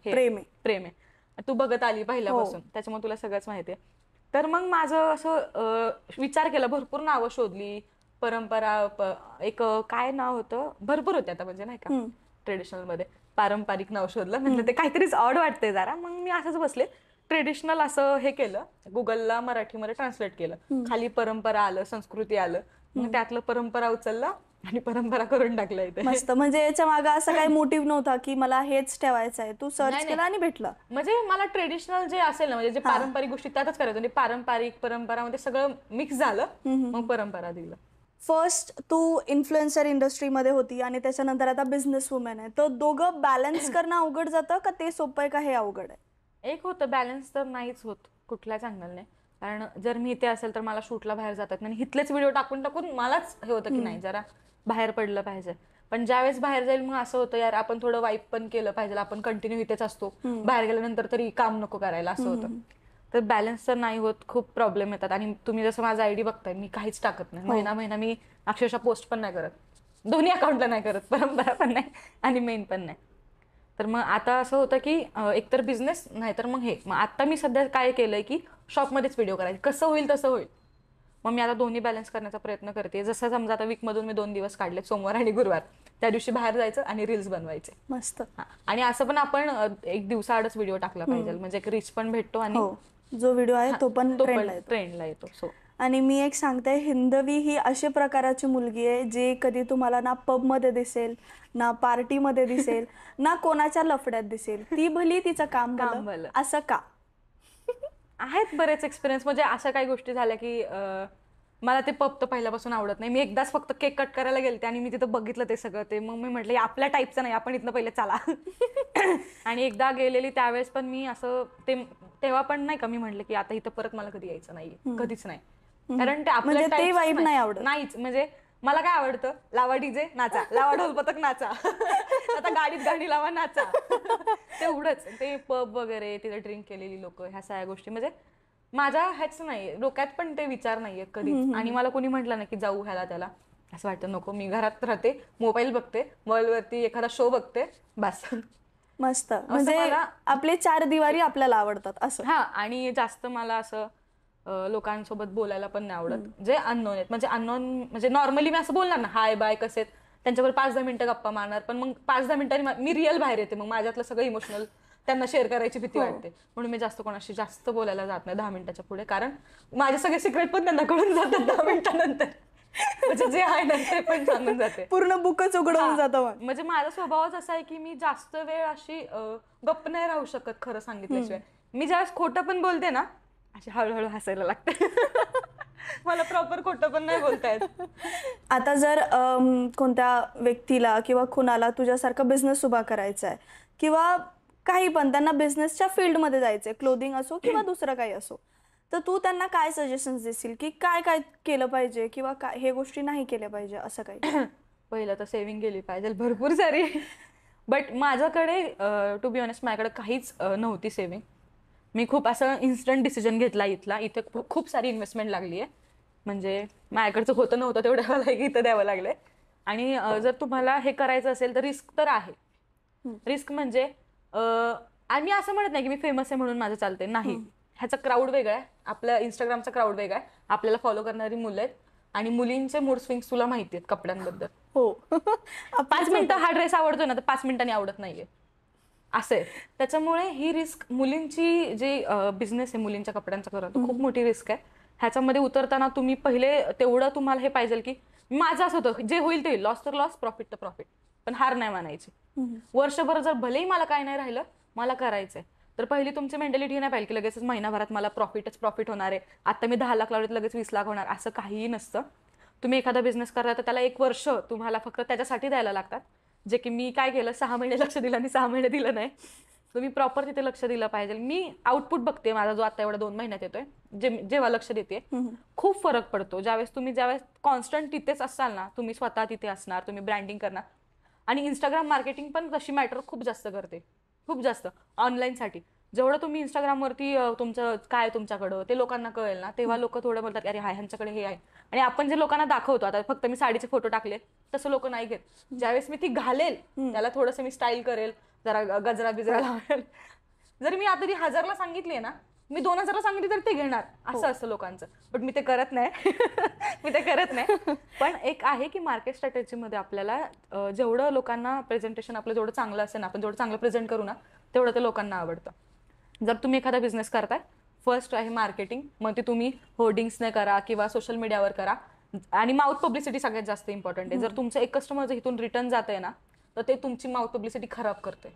प्रेम आहे. तू बघत आली पहिल्यापासून, त्याच्यामुळे तुला सगळंच माहिती आहे. तर मग माझं असं विचार केला, भरपूर नावं शोधली. परंपरा एक काय नाव होतं, भरपूर होते आता, म्हणजे नाही का ट्रेडिशनल मध्ये पारंपरिक नाव शोधलं. म्हटलं ते काहीतरीच ऑड वाटतंय जरा. मग मी असंच बसले, ट्रेडिशनल असं हे केलं, गुगलला मराठीमध्ये ट्रान्सलेट केलं. खाली परंपरा आलं, संस्कृती आलं, मग त्यातलं परंपरा उचललं आणि परंपरा करून टाकलं इथे. मस्त. म्हणजे याच्या मागे असं काही मोटिव्ह नव्हता की मला हेच ठेवायचं आहे, तू सर्च केलं आणि भेटलं? म्हणजे मला ट्रेडिशनल जे असेल ना, म्हणजे जे पारंपरिक गोष्टी त्यातच करायचं, म्हणजे पारंपरिक परंपरामध्ये सगळं मिक्स झालं, मग परंपरा दिलं. फर्स्ट तू इन्फ्लुएन्सर इंडस्ट्रीमध्ये होती आणि त्याच्यानंतर आता बिझनेस वुमन आहे, तर दोघं बॅलन्स करणं अवघड जातं का ते सोपं आहे का हे अवघड आहे? एक होतं बॅलन्स तर नाहीच होत कुठल्याच अँगलने. कारण जर मी इथे असेल तर मला शूटला बाहेर जातात नाही, इथलेच व्हिडिओ टाकून मलाच हे होतं की नाही जरा बाहेर पडलं पाहिजे. पण ज्यावेळेस बाहेर जाईल मग असं होतं यार आपण थोडं वाईप पण केलं पाहिजे, आपण कंटिन्यू इथेच असतो, बाहेर गेल्यानंतर तरी काम नको करायला, असं होतं. तर बॅलन्स तर नाही होत, खूप प्रॉब्लेम येतात. आणि तुम्ही जसं माझा आयडी बघताय, मी काहीच टाकत नाही, महिना मी अक्षरशः पोस्ट पण नाही करत, दोन्ही अकाउंटला नाही करत, परंपरा पण नाही आणि मेन पण नाही. तर मग आता असं होतं की एकतर बिझनेस नाही तर मग हे. मग आता मी सध्या काय केलंय की शॉपमध्येच व्हिडिओ करायचे, कसं होईल तसं होईल. मग मी आता दोन्ही बॅलन्स करण्याचा प्रयत्न करते. जसं समजा आता वीकमधून मी 2 दिवस काढले, सोमवार आणि गुरुवार, त्या दिवशी बाहेर जायचं आणि रील्स बनवायचे. मस्त. आणि असं पण आपण एक दिवसाआडच व्हिडिओ टाकला पाहिजे, म्हणजे एक रीच पण भेटतो आणि जो व्हिडिओ आहे तो पण ट्रेंडला येतो. सो आणि मी एक सांगते, हिंदवी ही अशी प्रकाराची मुलगी आहे जी कधी तुम्हाला ना पबमध्ये दिसेल, ना पार्टीमध्ये दिसेल, ना कोणाच्या लफड्यात दिसेल. ती भली तिचं काम भलं. असं का? आहेत बरेच एक्सपिरियन्स. म्हणजे अशा काही गोष्टी झाल्या की मला ते पब तर पहिल्यापासून आवडत नाही. मी एकदाच फक्त केक कट करायला गेलते आणि मी तिथं बघितलं ते सगळं. ते मग मी म्हटलं आपल्या टाईपचं नाही, आपण इथनं पहिले चला. आणि एकदा गेलेली त्यावेळेस पण मी असं तेव्हा पण नाही का मी म्हटलं की आता इथं परत मला कधी यायचं नाहीये, कधीच नाही. कारण ते आपल्या म्हणजे ते वाईब नाही आवडत. नाहीच. म्हणजे मला काय आवडतं, लावा डीजे नाचा, लावा ढोल पथक नाचा, आता गाडीत गाणी लावा नाचा, तेवढंच. ते पब वगैरे तिथे ड्रिंक केलेली लोक, ह्या सगळ्या गोष्टी म्हणजे माझ्या ह्याच नाहीये, डोक्यात पण ते विचार नाहीये कधीच. आणि मला कोणी म्हटलं ना की जाऊ ह्याला त्याला, असं वाटतं नको, मी घरात राहते, मोबाईल बघते, मोबाईलवरती एखादा शो बघते, बस. मस्त. म्हणजे आपले 4 दिवारी आपल्याला आवडतात असं. हा. आणि जास्त मला असं लोकांसोबत बोलायला पण नाही आवडत, जे अननोन आहेत. म्हणजे अननोन म्हणजे नॉर्मली मी असं बोलणार ना हाय बाय कसे, त्यांच्यावर 5-10 मिनिटं गप्पा मारणार, पण मग 5-10 मिनिटांनी मी रिअल बाहेर येते. मग माझ्यातलं सगळं इमोशनल त्यांना शेअर करायची भीती वाटते, म्हणून मी जास्त कोणाशी जास्त बोलायला जात नाही 10 मिनिटाच्या पुढे. कारण माझे सगळे सिक्रेट पण त्यांना कळून जातात 10 मिनिटानंतर. म्हणजे जे आहे ना ते पण सांगून जाते, पूर्ण बुकच उघडून जातं. म्हणजे माझा स्वभावच असा आहे की मी जास्त वेळ अशी गप्प नाही राहू शकत खरं सांगितल्याशिवाय. मी ज्यावेळेस खोटं पण बोलते ना, अशी हळूहळू हसायला लागते. मला प्रॉपर खोटं पण नाही बोलता येत. आता जर कोणत्या व्यक्तीला किंवा कुणाला तुझ्यासारखा बिझनेस उभा करायचा आहे किंवा काही पण त्यांना बिझनेसच्या फील्डमध्ये जायचंय, क्लोथिंग असो किंवा दुसरं काही असो, तर तू त्यांना काय सजेशन्स देशील की काय काय केलं पाहिजे किंवा काय हे गोष्टी नाही केल्या पाहिजे असं काही? पहिलं तर सेव्हिंग केली पाहिजे भरपूर सारी. बट माझ्याकडे टू बी ऑनेस्ट माझ्याकडे काहीच नव्हती सेव्हिंग. मी खूप असं इन्स्टंट डिसिजन घेतला इथला. इथे खूप सारी इन्व्हेस्टमेंट लागली आहे. म्हणजे माझ्याकडचं होतं नव्हतं तेवढं मला इथं द्यावं लागलंय. आणि जर तुम्हाला हे करायचं असेल तर रिस्क तर आहे. रिस्क म्हणजे आणि असं म्हणत नाही की मी फेमस आहे म्हणून माझं चालतंय, नाही. ह्याचा क्राऊड वेगळा आहे, आपल्या इंस्टाग्रामचा क्राऊड वेगळा आहे, आपल्याला फॉलो करणारी मुलं आहेत आणि मुलींचे मूड स्विंग्स तुला माहिती आहेत कपड्यांबद्दल. हो. 5 मिनिटं हा ड्रेस आवडतोय ना तर 5 मिनिटांनी आवडत नाहीये, असं आहे. त्याच्यामुळे ही रिस्क, मुलींची जी बिझनेस आहे मुलींच्या कपड्यांचा करत, खूप मोठी रिस्क आहे. ह्याच्यामध्ये उतरताना तुम्ही पहिले तेवढं तुम्हाला हे पाहिजे की माझं असं होतं जे होईल ते, लॉस तर लॉस, प्रॉफिट तर प्रॉफिट, पण हार नाही मानायची. वर्षभर जर भलेही मला काय नाही राहिलं, मला करायचंय, तर पहिली तुमची मेंटॅलिटी नाही पाहिजे की लगेच महिनाभरात मला प्रॉफिट होणार आहे, आता मी 10 लाख लावले लगेच 20 लाख होणार, असं काहीही नसतं. तुम्ही एखादा बिझनेस करता तर त्याला 1 वर्ष तुम्हाला फक्त त्याच्यासाठी द्यायला लागतात, जे की मी काय केलं 6 महिने लक्ष दिलं आणि 6 महिने दिलं नाही. तुम्ही प्रॉपर तिथे लक्ष दिलं पाहिजे. मी आउटपुट बघते माझा जो आता एवढा 2 महिन्यात येतोय, जेव्हा लक्ष देते खूप फरक पडतो. ज्यावेळेस कॉन्स्टंट तिथेच असाल ना, तुम्ही स्वतः तिथे असणार, तुम्ही ब्रँडिंग करणार. आणि इंस्टाग्राम मार्केटिंग पण तशी मॅटर खूप जास्त करते, खूप जास्त ऑनलाईनसाठी. जेवढं तुम्ही इंस्टाग्रामवरती तुमचं काय तुमच्याकडं ते लोकांना कळेल ना, तेव्हा लोक थोडं बोलतात अरे हाय ह्यांच्याकडे हे आहे. आणि आपण जे लोकांना दाखवतो, आता फक्त मी साडीचे फोटो टाकले तसं लोक नाही घेत. ज्यावेळेस मी ती घालेल त्याला थोडंसं मी स्टाईल करेल, जरा गजरा बिजरा लावेल. जरी मी आता ती 1000ला सांगितली ना, मी 2000ला सांगितली तर ते घेणार, असं असतं लोकांचं. बट मी ते करत नाही. मी ते करत नाही. पण एक आहे की मार्केट स्ट्रॅटेजीमध्ये आपल्याला जेवढं लोकांना प्रेझेंटेशन आपलं जेवढं चांगलं असेल ना, आपण जेवढं चांगलं प्रेझेंट करू ना, तेवढं ते लोकांना आवडतं. जर तुम्ही एखादा बिझनेस करताय, फर्स्ट आहे मार्केटिंग. मग ते तुम्ही होर्डिंग्सने करा किंवा सोशल मीडियावर करा. आणि माउथ पब्लिसिटी सगळ्यात जास्त इम्पॉर्टंट आहे. जर तुमचं एक कस्टमर जर इथून रिटर्न जात आहे ना, तर ते तुमची माउथ पब्लिसिटी खराब करते.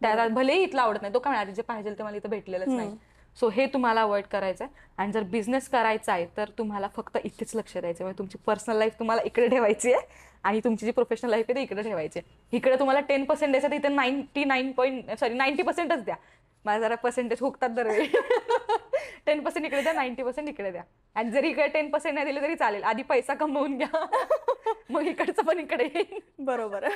त्याला भलेही इथलं आवडत नाही, तो काय आधी जे पाहिजे ते मला इथं भेटलेलंच नाही. सो हे तुम्हाला अवॉइड करायचं आहे. आणि जर बिझनेस करायचा आहे तर तुम्हाला फक्त इथेच लक्ष द्यायचं. म्हणजे तुमची पर्सनल लाईफ तुम्हाला इकडे ठेवायची आहे आणि तुमची जी प्रोफेशनल लाईफ आहे ती इकडे ठेवायची आहे. इकडे तुम्हाला 10% द्यायचं, तर इथे 90% द्या. मला जरा पर्सेंटेज हुकतात दरवेळी. 10% इकडे द्या, 90% इकडे द्या. आणि जरी इकडे 10% नाही दिले तरी चालेल, आधी पैसा कमवून घ्या, मग इकडचं पण इकडे येईल. बरोबर.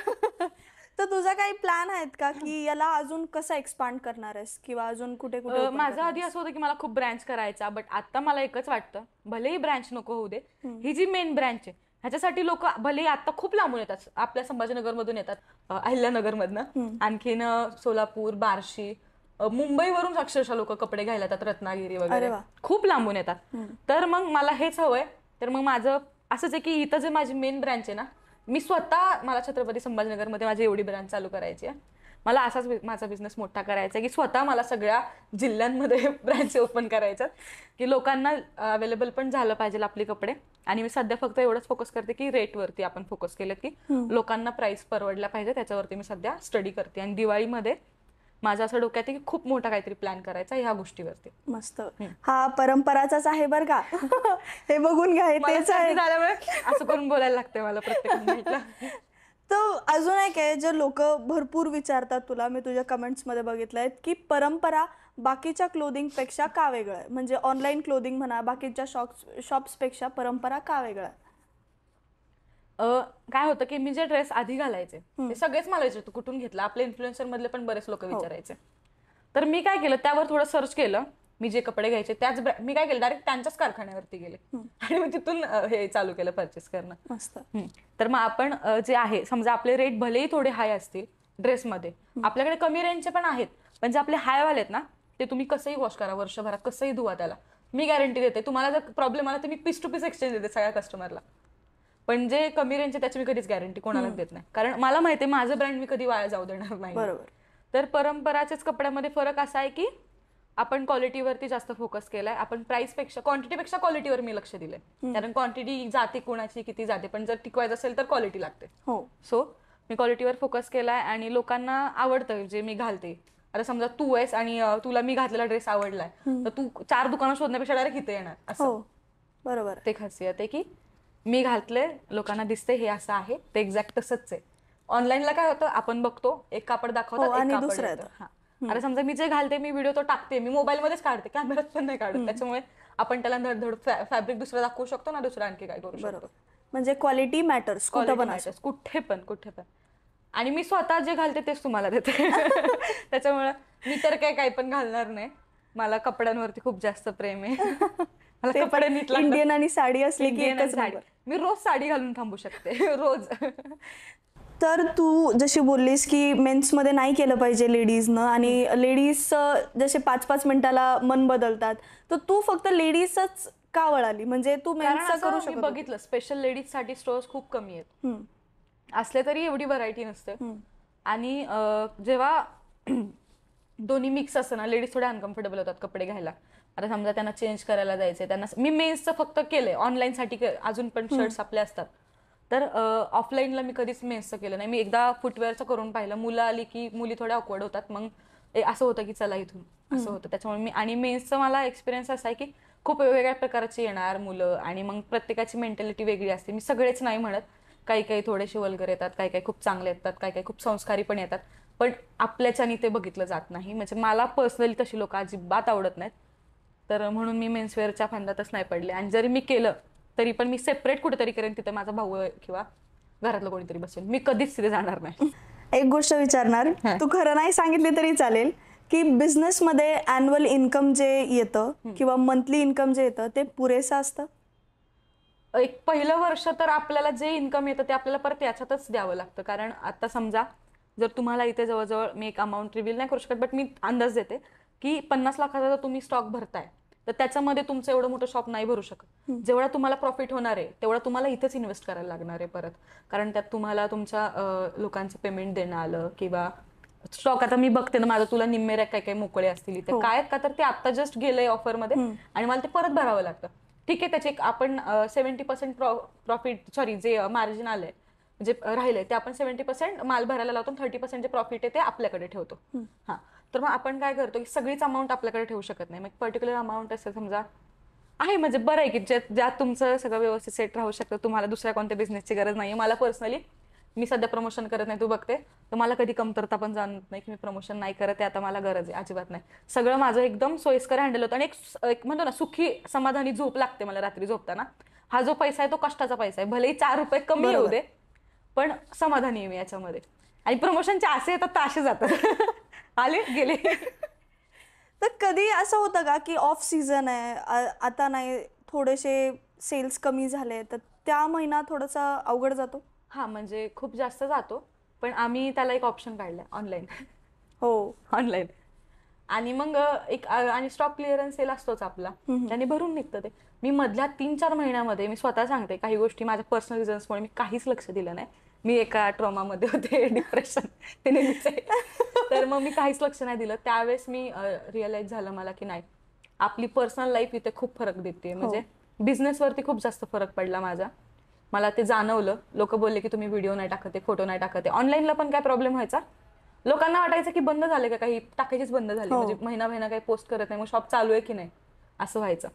तर तुझा काही प्लॅन आहेत का की याला अजून कसं एक्सपांड करणार आहेस किंवा अजून कुठे कुठे? माझं आधी असं होतं की मला खूप ब्रँच करायचा, बट आता मला एकच वाटतं, भलेही ब्रँच नको होऊ दे, ही जी मेन ब्रँच आहे ह्याच्यासाठी लोक भलेही आता खूप लांबून येतात. आपल्या संभाजीनगर मधून येतात, अहिल्यानगरमधनं, आणखीन सोलापूर, बार्शी, मुंबईवरून अक्षरशः लोक कपडे घ्यायला येतात, रत्नागिरी वगैरे खूप लांबून येतात. तर मग मला हेच हवंय. तर मग माझं असंच आहे की इथं जे माझी मेन ब्रँच आहे ना, मी स्वतः, मला छत्रपती संभाजीनगरमध्ये माझी एवढी ब्रँच चालू करायची आहे. मला असाच माझा बिझनेस मोठा करायचा आहे की स्वतः मला सगळ्या जिल्ह्यांमध्ये ब्रँच ओपन करायचं, की लोकांना अवेलेबल पण झालं पाहिजे आपले कपडे. आणि मी सध्या फक्त एवढंच फोकस करते की रेटवरती आपण फोकस केलं की लोकांना प्राइस परवडला पाहिजे, त्याच्यावरती मी सध्या स्टडी करते. आणि दिवाळीमध्ये माझं असं डोक्यात आहे की खूप मोठा काहीतरी प्लॅन करायचा ह्या गोष्टीवरती. मस्त. हा परंपराचाच आहे बरं का. हे बघून घ्या, हे मला तेच आहे. सर्दी झाल्यामुळे असं करून बोलायला लागते मला प्रत्येक मिनिटला. तर अजून एक आहे, जे लोक भरपूर विचारतात तुला, मी तुझ्या कमेंट्समध्ये बघितलं आहे की परंपरा बाकीच्या क्लोदिंगपेक्षा का वेगळं आहे, म्हणजे ऑनलाईन क्लोदिंग म्हणा, बाकीच्या शॉप्सपेक्षा परंपरा का वेगळं आहे? काय होतं की मी जे ड्रेस आधी घालायचे ते सगळेच मला विचारतो कुठून घेतला. आपले इन्फ्लुएन्सर मधले पण बरेच लोक विचारायचे. तर मी काय केलं, त्यावर थोडं सर्च केलं. मी जे कपडे घ्यायचे त्याच मी काय केलं, डायरेक्ट त्यांच्याच कारखान्यावरती गेले आणि मग तिथून हे चालू केलं परचेस करणं. मस्त. तर मग आपण जे आहे, समजा आपले रेट भलेही थोडे हाय असतील ड्रेसमध्ये, आपल्याकडे कमी रेंजचे पण आहेत, पण जे आपले हाय वाले आहेत ना, ते तुम्ही कसंही वॉश करा, वर्षभरात कसंही धुवा त्याला, मी गॅरंटी देते. तुम्हाला जर प्रॉब्लेम आला तर मी पीस टू पीस एक्सचेंज देते सगळ्या कस्टमरला. पण जे कमी रेंजचे त्याची मी कधीच गॅरंटी कोणालाच देत नाही, कारण मला माहिती आहे माझं ब्रँड मी कधी वाया जाऊ देणार नाही. बरोबर. तर परंपराच्याच कपड्यामध्ये फरक असा आहे की आपण क्वालिटीवरती जास्त फोकस केलाय. आपण प्राइसपेक्षा क्वांटिटीपेक्षा क्वालिटीवर मी लक्ष दिलंय, कारण क्वांटिटी जाते कोणाची किती जाते, पण जर टिकवायचं असेल तर क्वालिटी लागते. हो. सो मी क्वालिटीवर फोकस केलाय आणि लोकांना आवडतं जे मी घालते. आता समजा तू आहेस आणि तुला मी घातलेला ड्रेस आवडलाय, तर तू 4 दुकानं शोधण्यापेक्षा डायरेक्ट इथे येणार. असं बरोबर. ते खासियत आहे की मी घातले, लोकांना दिसते हे असं आहे, ते एक्झॅक्ट तसंच आहे. ऑनलाईनला काय होतं, आपण बघतो एक कापड दाखवतात, एक कापड येतं. आता समजा मी जे घालते, मी व्हिडिओ तो टाकते, मी मोबाईलमध्येच काढते, कॅमेऱ्यात पण नाही काढत. त्याच्यामुळे आपण त्याला धडधड फॅब्रिक दुसरं दाखवू शकतो ना, दुसरं आणखी काय करू शकतो. म्हणजे क्वालिटी मॅटर्स कुठे पण. आणि मी स्वतः जे घालते तेच तुम्हाला देते. त्याच्यामुळे मी तर काही पण घालणार नाही. मला कपड्यांवरती खूप जास्त प्रेम आहे. मला कपडे नीट लागतात. इंडियन आणि साडी असली की एकच साडी. मी रोज साडी घालून थांबू शकते रोज. तर तू जशी बोललीस की मेन्समध्ये नाही केलं पाहिजे लेडीजनं, आणि लेडीज जसे 5-5 मिनिटाला मन बदलतात, तर तू फक्त लेडीजच का वळाली? म्हणजे तू मेन्सचं करू शकत? बघितलं स्पेशल लेडीज साठी स्टोअर्स खूप कमी आहेत, असले तरी एवढी व्हरायटी नसते. आणि जेव्हा दोन्ही मिक्स असतं ना, लेडीज थोड्या अनकम्फर्टेबल होतात कपडे घ्यायला. आता समजा त्यांना चेंज करायला जायचंय, त्यांना मी मेन्सचं फक्त केलंय, ऑनलाईन साठी अजून पण शर्ट्स आपले असतात. तर ऑफलाईनला मी कधीच मेन्सचं केलं नाही. मी एकदा फुटवेअरचं करून पाहिलं, मुलं आली की मुली थोड्या ऑकवर्ड होतात, मग असं होतं की चला इथून असं होतं. त्याच्यामुळे मी, आणि मेन्सचं मला एक्सपिरियन्स असा आहे की खूप वेगवेगळ्या प्रकारची येणार मुलं, आणि मग प्रत्येकाची मेंटॅलिटी वेगळी असते. मी सगळेच नाही म्हणत, काही थोडेसे वल्गर येतात, काही खूप चांगले येतात, काही खूप संस्कारी पण येतात, पण आपल्याच्यानी ते बघितलं जात नाही. म्हणजे मला पर्सनली तशी लोक अजिबात आवडत नाहीत. तर म्हणून मी मेन्सवेअरच्या फंदातच नाही पडले. आणि जरी मी केलं तरी पण मी सेपरेट कुठेतरी करेन, तिथे माझा भाऊ किंवा घरातलं कोणीतरी बसेल, मी कधीच तिथे जाणार नाही. एक गोष्ट विचारणार, तू खरं नाही सांगितली तरी चालेल, की बिझनेसमध्ये ॲन्युअल इन्कम जे येतं किंवा मंथली इन्कम जे येतं ते पुरेसं असतं? एक पहिलं वर्ष तर आपल्याला जे इन्कम येतं ते आपल्याला परत याच्यातच द्यावं लागतं. कारण आता समजा जर तुम्हाला इथे जवळजवळ, मी एक अमाऊंट रिव्हील नाही करू शकत, बट मी अंदाज देते की 50 लाखाचा जर तुम्ही स्टॉक भरताय, तर त्याच्यामध्ये तुमचं एवढं मोठं शॉप नाही भरू शकत. जेवढा तुम्हाला प्रॉफिट होणार आहे तेवढा तुम्हाला इथेच इन्व्हेस्ट करायला लागणार आहे परत, कारण त्यात तुम्हाला तुमच्या लोकांचं पेमेंट देणं आलं, किंवा स्टॉक आता मी बघते ना माझं, तुला निम्मे रॅक काही मोकळे असतील इथे, काय का तर ते आता जस्ट गेलंय ऑफरमध्ये आणि मला ते परत भरावं लागतं. ठीक आहे, त्याचे आपण 70% प्रॉफिट, सॉरी जे मार्जिन आलंय म्हणजे राहिलंय ते आपण 70% माल भरायला लावतो, 30% जे प्रॉफिट आहे ते आपल्याकडे ठेवतो. हा, तर मग आपण काय करतो की सगळीच अमाऊंट आपल्याकडे ठेवू शकत नाही. मग पर्टिक्युलर अमाऊंट असेल समजा आहे, म्हणजे बरं आहे की ज्यात तुमचं सगळं व्यवस्थित सेट राहू शकतं, तुम्हाला दुसऱ्या कोणत्या बिझनेसची गरज नाही. मला पर्सनली, मी सध्या प्रमोशन करत नाही, तू बघते, तर मला कधी कमतरता पण जाणत नाही की मी प्रमोशन नाही करत आहे, आता मला गरज आहे, अजिबात नाही. सगळं माझं एकदम सोयीस्कर हँडल होतं. आणि एक म्हणतो ना, सुखी समाधानी झोप लागते मला रात्री झोपताना. हा जो पैसा आहे तो कष्टाचा पैसा आहे, भलेही 4 रुपये कमी येऊ दे, पण समाधानी आहे मी याच्यामध्ये. आणि प्रमोशनचे असे येतात तर असे जातात, आले गेले. तर कधी असं होतं का की ऑफ सीझन आहे, आता नाही, थोडेसे सेल्स कमी झाले, तर त्या महिना थोडासा अवघड जातो? हा, म्हणजे खूप जास्त जातो, पण आम्ही त्याला एक ऑप्शन काढलाय, ऑनलाईन. हो, ऑनलाईन. आणि मग आणि स्टॉक क्लिअरन्स सेल असतोच आपला, त्याने भरून निघतं ते. मी मधल्या 3-4 महिन्यामध्ये, मी स्वतः सांगते, काही गोष्टी माझ्या पर्सनल रिझन्समुळे मी काहीच लक्ष दिलं नाही. मी एका ट्रॉमामध्ये होते, डिप्रेशन ते नेहमीच आहे. तर मग मी काहीच लक्ष नाही दिलं. त्यावेळेस मी रिअलाइज झालं मला की नाही, आपली पर्सनल लाईफ इथे खूप फरक देते. म्हणजे बिझनेसवरती खूप जास्त फरक पडला माझा, मला ते जाणवलं. लोक बोलले की तुम्ही व्हिडिओ नाही टाकते, फोटो नाही टाकते. ऑनलाईनला पण काय प्रॉब्लेम व्हायचा, लोकांना वाटायचं की बंद झाले का, काही टाकायचीच बंद झाली, म्हणजे महिना काही पोस्ट करत नाही, मग शॉप चालू आहे की नाही असं व्हायचं.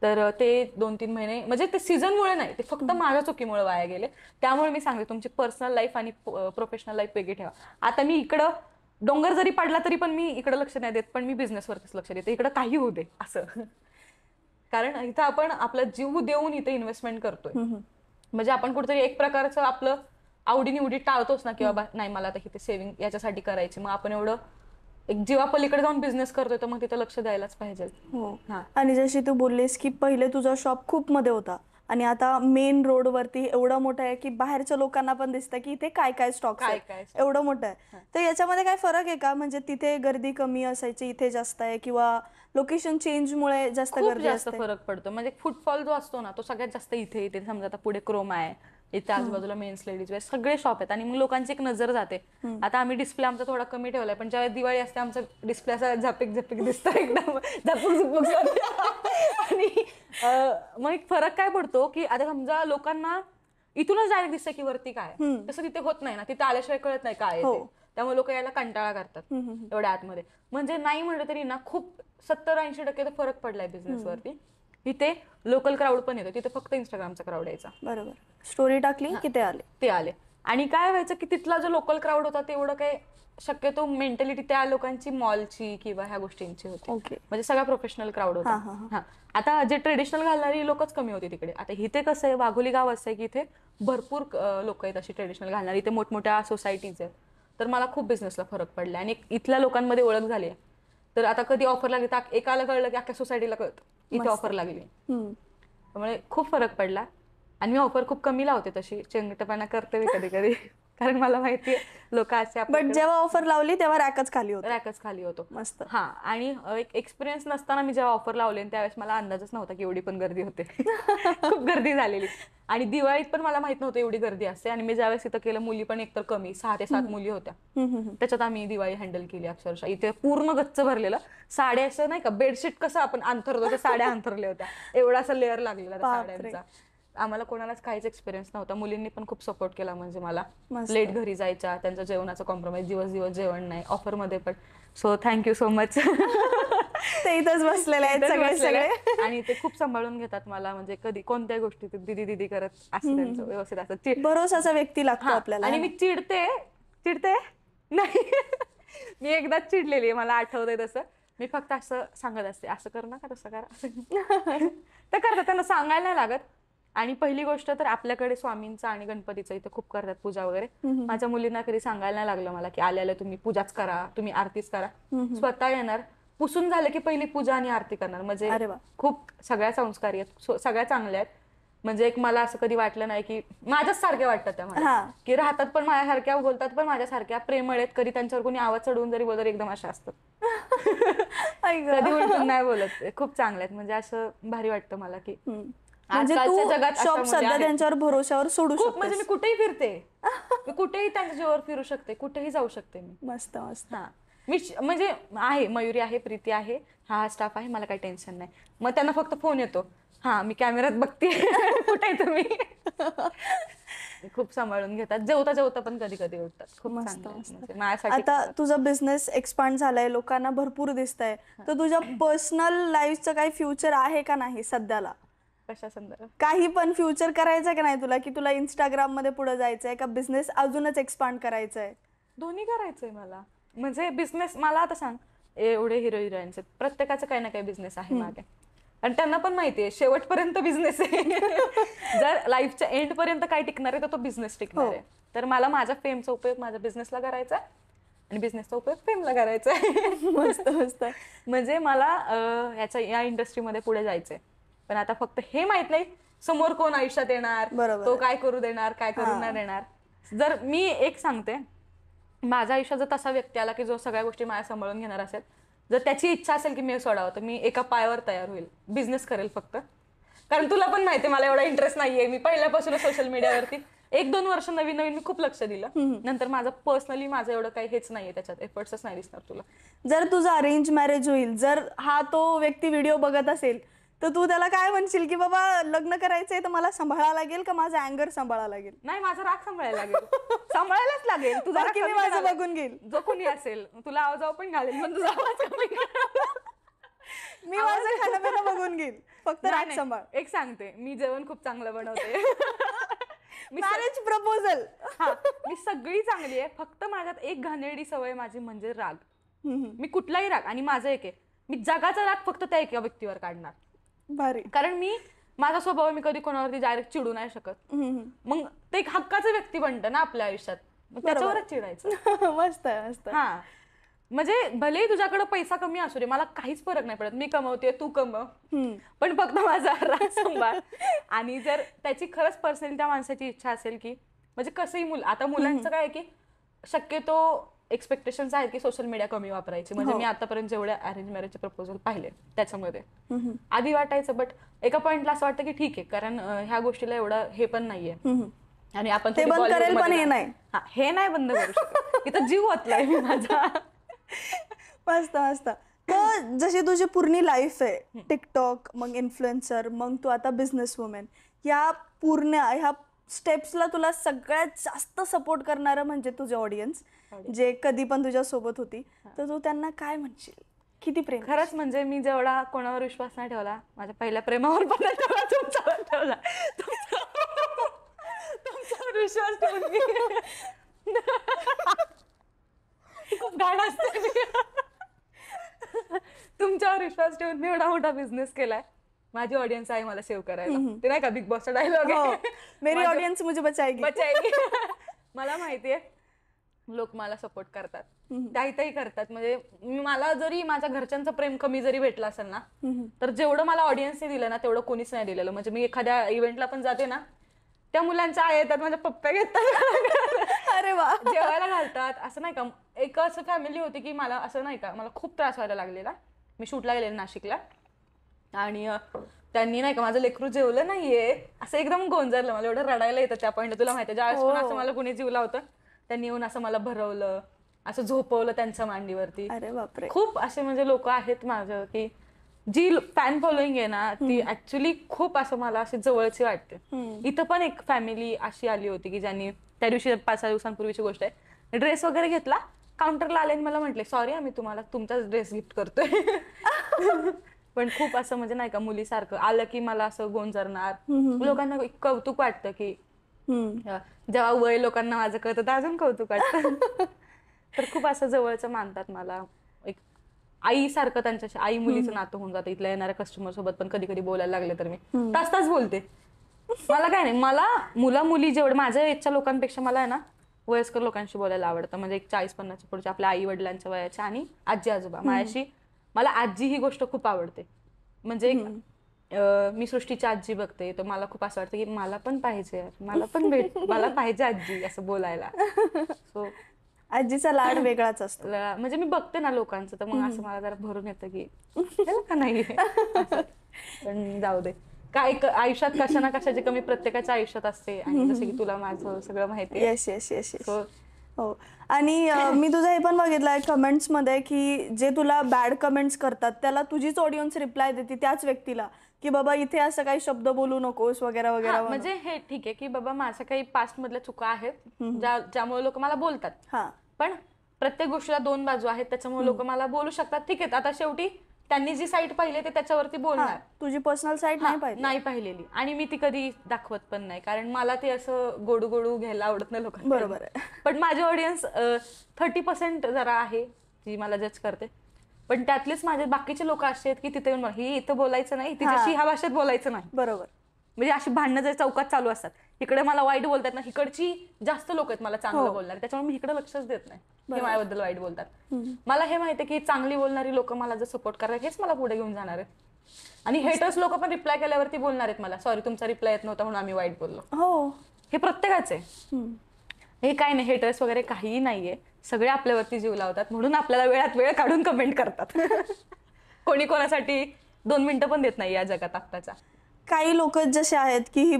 तर ते 2-3 महिने म्हणजे ते सीझनमुळे नाही, ते फक्त माझ्या चुकीमुळे वाया गेले. त्यामुळे मी सांगते तुमची पर्सनल लाईफ आणि प्रोफेशनल लाईफ वेगळी ठेवा. आता मी इकडं डोंगर जरी पडला तरी पण मी इकडे लक्ष नाही देत, पण मी बिझनेसवरतीच लक्ष देते, इकडे काही होऊ दे असं. कारण इथं आपण आपला जीव देऊन इथे इन्व्हेस्टमेंट करतोय, म्हणजे आपण कुठेतरी एक प्रकारचं आपलं आवडीनिवडी टाळतोच ना, की बाबा नाही मला आता इथे सेव्हिंग याच्यासाठी करायची, मग आपण एवढं एक जीवापलीकडे जाऊन बिझनेस करतोय तर मग तिथं लक्ष द्यायलाच पाहिजे. हो. आणि जशी तू बोललीस की पहिले तुझा शॉप खूप मध्ये होता आणि आता मेन रोड वरती एवढा मोठा आहे की बाहेरच्या लोकांना पण दिसतं की इथे काय काय स्टॉक एवढं मोठं आहे. तर याच्यामध्ये काय फरक आहे का, म्हणजे तिथे गर्दी कमी असायची इथे जास्त आहे, किंवा लोकेशन चेंजमुळे जास्त गर्दी जास्त फरक पडतो. म्हणजे फुटफॉल जो असतो ना तो सगळ्यात जास्त इथे इथे, समजा आता पुढे क्रोमा आहे, इथे आजूबाजूला मेन्स लेडीज वेअर सगळे शॉप आहेत आणि मग लोकांची एक नजर जाते. आता आम्ही डिस्प्ले आमचा थोडा कमी ठेवलाय, पण ज्यावेळेस दिवाळी असते आमचा डिस्प्ले असा झपिक झपिक दिसतो, एकदम झपुक झुपुक. आणि मग एक फरक काय पडतो की आता समजा लोकांना इथूनच डायरेक्ट दिसतं की वरती काय, तसं तिथे होत नाही ना, तिथे आल्याशिवाय कळत नाही काय आहे, त्यामुळे लोक यायला कंटाळा करतात एवढ्या आतमध्ये. म्हणजे नाही म्हटलं तरी ना खूप 70-80% फरक पडलाय बिझनेस वरती. इथे लोकल क्राऊड पण येतो, तिथे फक्त इंस्टाग्रामचा क्राऊड यायचा. बरोबर, स्टोरी टाकली की ते आले. आणि काय व्हायचं की तिथला जो लोकल क्राऊड होता तेवढं काय शक्यतो मेंटॅलिटी त्या लोकांची मॉलची किंवा ह्या गोष्टींची होती, म्हणजे सगळा प्रोफेशनल क्राऊड होता. आता जे ट्रेडिशनल घालणारी लोकच कमी होती तिकडे. आता इथे कसं आहे, वाघोली गाव असं आहे की इथे भरपूर लोक आहेत अशी ट्रेडिशनल घालणारी, इथे मोठमोठ्या सोसायटीज आहेत. तर मला खूप बिझनेसला फरक पडला आणि इथल्या लोकांमध्ये ओळख झाली. तर आता कधी ऑफर लागली तर एकाला कळलं की अख्ख्या सोसायटीला कळतं इथे ऑफर लागली, त्यामुळे खूप फरक पडला. आणि मी ऑफर खूप कमी लावते, तशी चेंगटपणा करते मी कधी कधी, कारण मला माहितीये लोक असे. बट जेव्हा ऑफर लावली तेव्हा रॅकच खाली होतो. मस्त. हा, आणि एक एक्सपिरियन्स नसताना मी जेव्हा ऑफर लावले त्यावेळेस मला अंदाजच नव्हता की एवढी पण गर्दी होते. खूप गर्दी झालेली. आणि दिवाळीत पण मला माहित नव्हतं एवढी गर्दी असते. आणि मी ज्यावेळेस इथं केलं, मुली पण एकतर कमी, 6 ते 7 मुली होत्या, त्याच्यात आम्ही दिवाळी हँडल केली. अक्षरशः इथे पूर्ण गच्च भरलेलं, साड्या असं नाही का बेडशीट कसं आपण अंथरतो साड्या अंथरल्या होत्या, एवढा असं लेअर लागलेला साड्यांचा. आम्हाला कोणालाच काहीच एक्सपिरियन्स नव्हता. मुलींनी पण खूप सपोर्ट केला, म्हणजे मला लेट घरी जायच्या, त्यांच्या जेवणाचं कॉम्प्रोमाइज, दिवस जेवण नाही ऑफर मध्ये पण. So thank you so much. ते इथंच बसलेले आहेत सगळे आणि ते खूप सांभाळून घेतात मला, म्हणजे कधी कोणत्याही गोष्टीत दिदी करत असं त्यांचं व्यवस्थित असं. भरोसाचा व्यक्ती लागतो आपल्याला. आणि मी चिडते नाही, मी एकदाच चिडलेली, मला आठवतंय तसं. मी फक्त असं सांगत असते, असं कर ना का तसं करा, तर करतात, त्यांना सांगायला नाही लागत. आणि पहिली गोष्ट तर आपल्याकडे स्वामींचा आणि गणपतीचा इथे खूप करतात पूजा वगैरे. माझ्या मुलींना कधी सांगायला नाही लागलं मला की आल्याला तुम्ही पूजाच करा, तुम्ही आरतीच करा. स्वतः येणार, पुसून झालं की पहिली पूजा आणि आरती करणार. म्हणजे खूप सगळ्या संस्कारी आहेत, सगळ्या चांगल्या आहेत. म्हणजे एक मला असं कधी वाटलं नाही की माझ्याच सारख्या वाटतात त्या मला, की राहतात पण माझ्यासारख्या, बोलतात पण माझ्यासारख्या, प्रेमळ आहेत. कधी त्यांच्यावर कोणी आवाज चढवून जरी बोलत एकदम अशा असतात, कधी उलटून नाही बोलत, खूप चांगल्या आहेत. म्हणजे असं भारी वाटतं मला की आजकालच्या जगात शॉप सध्या त्यांच्यावर भरोशावर सोडू शकते. म्हणजे मी कुठेही फिरते, मी कुठेही त्यांच्या जीवावर फिरू शकते, कुठेही जाऊ शकते मी. मस्त मस्त. मी म्हणजे आहे, मयुरी आहे, प्रीती आहे, हा स्टाफ आहे, मला काही टेन्शन नाही. मग त्यांना फक्त फोन येतो, हा मी कॅमेऱ्यात बघते कुठे आहे तुम्ही. खूप सांभाळून घेतात, जेवता पण कधी कधी उठतात. खूप मस्त. आता तुझा बिझनेस एक्सपांड झालाय, लोकांना भरपूर दिसतंय, तर तुझ्या पर्सनल लाईफचं काही फ्युचर आहे का नाही सध्याला? कशा संदर्भात? काही पण फ्युचर करायचं का नाही तुला, की तुला इंस्टाग्राम मध्ये पुढे जायचंय का बिझनेस अजूनच एक्सपांड करायचंय? दोन्ही करायचंय मला. म्हणजे बिझनेस, मला आता सांग, एवढे हिरो हिरोईनचे प्रत्येकाचं काही ना काही बिझनेस आहे मागे, आणि त्यांना पण माहितीये शेवटपर्यंत बिझनेस आहे. जर लाईफच्या एंड पर्यंत काय टिकणार आहे तर तो बिझनेस टिकणार आहे. तर मला माझ्या फेमचा उपयोग माझ्या बिझनेसला करायचा आणि बिझनेसचा उपयोग फेमला करायचा आहे. मस्त मस्त. म्हणजे मला या इंडस्ट्रीमध्ये पुढे जायचंय, पण आता फक्त हे माहित नाही समोर कोण आयुष्यात येणार, तो काय करू देणार, काय करू नाही देणार. जर मी एक सांगते, माझ्या आयुष्यात जर तसा व्यक्ती आला की जो सगळ्या गोष्टी माझ्या सांभाळून घेणार असेल, जर त्याची इच्छा असेल की मी सोडावं, तर मी एका पायावर तयार होईल, बिझनेस करेल फक्त. कारण तुला पण माहितीये मला एवढा इंटरेस्ट नाहीये. मी पहिल्यापासून सोशल मीडियावरती 1-2 वर्ष नवीन मी खूप लक्ष दिलं, नंतर माझं पर्सनली माझं एवढं काही हेच नाहीये, त्याच्यात एफर्ट्सच नाही दिसणार तुला. जर तुझं अरेंज मॅरेज होईल, जर हा तो व्यक्ती व्हिडिओ बघत असेल, तर तू त्याला काय म्हणशील की बाबा लग्न करायचंय तर मला सांभाळायला लागेल का माझा अँगर सांभाळायला लागेल? नाही, माझा राग सांभाळायला लागेल. सांभाळायलाच लागेल. तुझा बाकी मी माझं बघून घेईल. जो कोणी असेल तुला आवाजाव पण घालेल, पण तुझा आवाज कमी कर. मी माझं खाणं पिणं बघून घेईल, फक्त नाही, राग नाही. सांभाळ. एक सांगते, मी जेवण खूप चांगलं बनवते. Marriage proposal. हा, मी सगळी चांगली आहे, फक्त माझ्यात एक घाणेरडी सवय माझी म्हणजे राग. मी कुठलाही राग, आणि माझं एक आहे, मी जगाचा राग फक्त त्या एका व्यक्तीवर काढणार. भारी. कारण माझा स्वभाव, मी कधी कोणावरती डायरेक्ट चिडू नाही शकत. मग ते एक हक्काचं व्यक्ती बनतं ना आपल्या आयुष्यात, मग त्याच्यावरच चिडायचं. मस्त आहे, मस्त. हा, म्हणजे भलेही तुझ्याकडे पैसा कमी असू दे, मला काहीच फरक नाही पडत. मी कमवते, तू कमव, पण फक्त माझा राग सांभाळ. आणि जर त्याची खरंच पर्सनली त्या माणसाची इच्छा असेल की, म्हणजे कसंही आता मुलांचं काय आहे की शक्यतो एक्सपेक्टेशन्स आहेत की सोशल मीडिया कमी वापरायची. म्हणजे मी आतापर्यंत जेवढे अरेंज मॅरेजचे प्रपोजल पाहिले त्याच्यामध्ये आधी वाटायचं, बट एका पॉइंटला असं वाटतं की ठीक आहे, कारण ह्या गोष्टीला एवढं हे पण नाहीये, आणि आपण ते बंद करेल पण हे नाही. हे नाही बंद करू शकत. इथं जीव ओतलाय मी माझा. मस्त मस्त. तर जशी तुझी पूर्ण लाईफ आहे, टिकटॉक, मग इन्फ्लुएन्सर, मग तू आता बिझनेस वुमेन, ह्या ह्या स्टेप्सला तुला सगळ्यात जास्त सपोर्ट करणारं म्हणजे तुझे ऑडियन्स, जे कधी पण तुझ्या सोबत होती, तर तू त्यांना काय म्हणशील? किती प्रेम? खरंच म्हणजे मी जेवढा कोणावर विश्वास नाही ठेवला, माझ्या पहिल्या प्रेमावर पण नाही ठेवला, तुमच्यावर ठेवला. तुमच्यावर विश्वास ठेवून मी खूप घाण असते. तुमच्यावर विश्वास ठेवून मी एवढा मोठा बिझनेस केलाय. माझी ऑडियन्स आहे मला सेव्ह करायला. ते नाही का बिग बॉसचा डायलॉग आहे, मेरी ऑडियन्स मुझे बचाएगी. मला माहितीये लोक मला सपोर्ट करतात, काहीतरी करतात. म्हणजे मला जरी माझ्या घरच्यांचं प्रेम कमी जरी भेटलं असेल ना, तर जेवढं मला ऑडियन्सने दिलं ना तेवढं कोणीच नाही दिलेलं. म्हणजे मी एखाद्या इव्हेंटला पण जाते ना, त्या मुलांच्या आई येतात, माझ्या पप्पा घेतात, अरे वा, जेवायला घालतात. असं नाही का, एक असं फॅमिली होती की मला असं नाही का, मला खूप त्रास व्हायला लागलेला. मी शूटला गेलेले नाशिकला, आणि त्यांनी नाही का माझं लेकरू जेवलं नाहीये असं एकदम गोंजारलं. मला एवढं रडायला येतं त्या पॉईंट. तुला माहिती आहे, ज्यावेळेस पण असं मला कोणी जीवला होतं, त्यांनी येऊन असं मला भरवलं, असं झोपवलं त्यांच्या मांडीवरती. अरे बापरे. खूप असे म्हणजे लोक आहेत माझं की जी फॅन फॉलोईंग आहे ना, ती ऍक्च्युली खूप असं मला अशी जवळची वाटते. इथं पण एक फॅमिली अशी आली होती की ज्यांनी त्या दिवशी 5-6 दिवसांपूर्वीची गोष्ट आहे, ड्रेस वगैरे घेतला, काउंटरला आले आणि मला म्हटले सॉरी आम्ही तुम्हाला तुमचाच ड्रेस गिफ्ट करतोय. पण खूप असं म्हणजे नाही का, मुलीसारखं आलं की मला असं गोंजरणार. लोकांना कौतुक वाटतं की जेव्हा वय लोकांना माझं कळतं तर अजून कौतुक वाटतं. तर खूप असं जवळचं मानतात मला, एक आई सारखं त्यांच्याशी आई मुलीचं नातं होऊन जातं. इथल्या येणाऱ्या कस्टमर सोबत पण कधी कधी बोलायला लागले तर मी तास तास बोलते. मला काय नाही, मला मुला मुली जेवढं माझ्या एजच्या लोकांपेक्षा मला आहे ना वयस्कर लोकांशी बोलायला आवडतं. म्हणजे एक 40-50 पुढच्या आपल्या आई वडिलांच्या वयाच्या आणि आजी आजोबा माझ्याशी. मला आजी ही गोष्ट खूप आवडते. म्हणजे मी सृष्टीची आजी बघते तर मला खूप असं वाटतं की मला पण पाहिजे, मला पण मला पाहिजे आजी असं बोलायला. सो आजीचा लाड वेगळाच असतो. म्हणजे मी बघते ना लोकांचं, तर मग असं मला जरा भरून येतं की का नाही. पण जाऊ दे, काय आयुष्यात कशा ना कशाची कमी प्रत्येकाच्या आयुष्यात असते. आणि जसं की तुला माझं सगळं माहिती आहे. Yes yes yes yes. हो. आणि मी तुझं हे पण बघितलंय कमेंट्स मध्ये की जे तुला बॅड कमेंट्स करतात त्याला तुझीच ऑडियन्स रिप्लाय देते त्याच व्यक्तीला की बाबा इथे असं काही शब्द बोलू नकोस वगैरे वगैरे. म्हणजे हे ठीक आहे की बाबा माझ्या काही पास्ट मधल्या चुका आहेत ज्यामुळे लोक मला बोलतात, पण प्रत्येक गोष्टीला 2 बाजू आहेत, त्याच्यामुळे लोक मला बोलू शकतात. ठीक आहे, आता शेवटी त्यांनी जी साईड पाहिली ते त्याच्यावरती बोलणार. तुझी पर्सनल साईड नाही पाहिलेली, आणि मी ती कधी दाखवत पण नाही, कारण मला ते असं गोडू गोडू घ्यायला आवडत नाही लोकांना. बरोबर आहे. पण माझी ऑडियन्स 30% जरा आहे जी मला जज करते, पण त्यातलेच माझे बाकीचे लोक असे आहेत की तिथे येऊन ही इथं बोलायचं नाही, तिच्याशी ह्या भाषेत बोलायचं नाही. बरोबर. म्हणजे अशी भांडणं जर चौकात चालू असतात, इकडे मला वाईट बोलतात ना, इकडची जास्त लोक आहेत मला चांगलं बोलणार, त्याच्यामुळे मी इकडे लक्षच देत नाही हे माझ्याबद्दल वाईट बोलतात. मला हे माहिती आहे की चांगली बोलणारी लोक मला जर सपोर्ट करणार हेच मला पुढे घेऊन जाणार आहे. आणि हेटर्स लोक पण रिप्लाय केल्यावरती बोलणार आहेत मला, सॉरी तुमचा रिप्लाय येत नव्हता म्हणून आम्ही वाईट बोललो. हो, हे प्रत्येकाचे. हे काय नाही, हेटर्स वगैरे काहीही नाहीये, सगळे आपल्यावरती जीव लावतात म्हणून आपल्याला वेळात वेळ काढून कमेंट करतात. कोणी कोणासाठी 2 मिनिटं पण देत नाही या जगात आत्ताच्या. काही लोक जसे आहेत की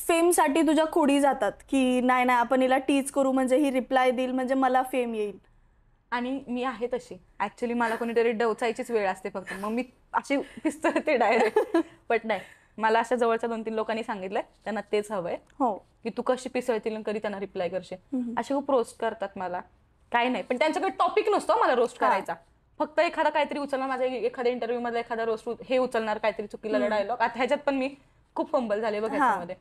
फेम साठी तुझ्या खोडी जातात की नाही नाही आपण हिला टीच करू म्हणजे ही रिप्लाय देईल म्हणजे मला फेम येईल. आणि मी आहे तशी ऍक्च्युली मला कोणीतरी डवचायचीच वेळ असते फक्त मग मी अशी पिस्तळते डायरेक्ट. बट नाही, मला अशा जवळच्या 2-3 लोकांनी सांगितलंय त्यांना तेच हवंय हो की तू कशी पिसळतील आणि कधी त्यांना रिप्लाय करशील. असे खूप रोस्ट करतात मला, काही नाही. पण त्यांच्याकडे टॉपिक नसतो मला रोस्ट करायचा. फक्त एखादा काहीतरी उचलणार, माझ्या एखाद्या इंटरव्ह्यू मध्ये एखादा रोस्ट हे उचलणार काहीतरी चुकीला डायलॉग. आता ह्याच्यात पण मी खूप फंबल झाले बघ ह्याच्यामध्ये.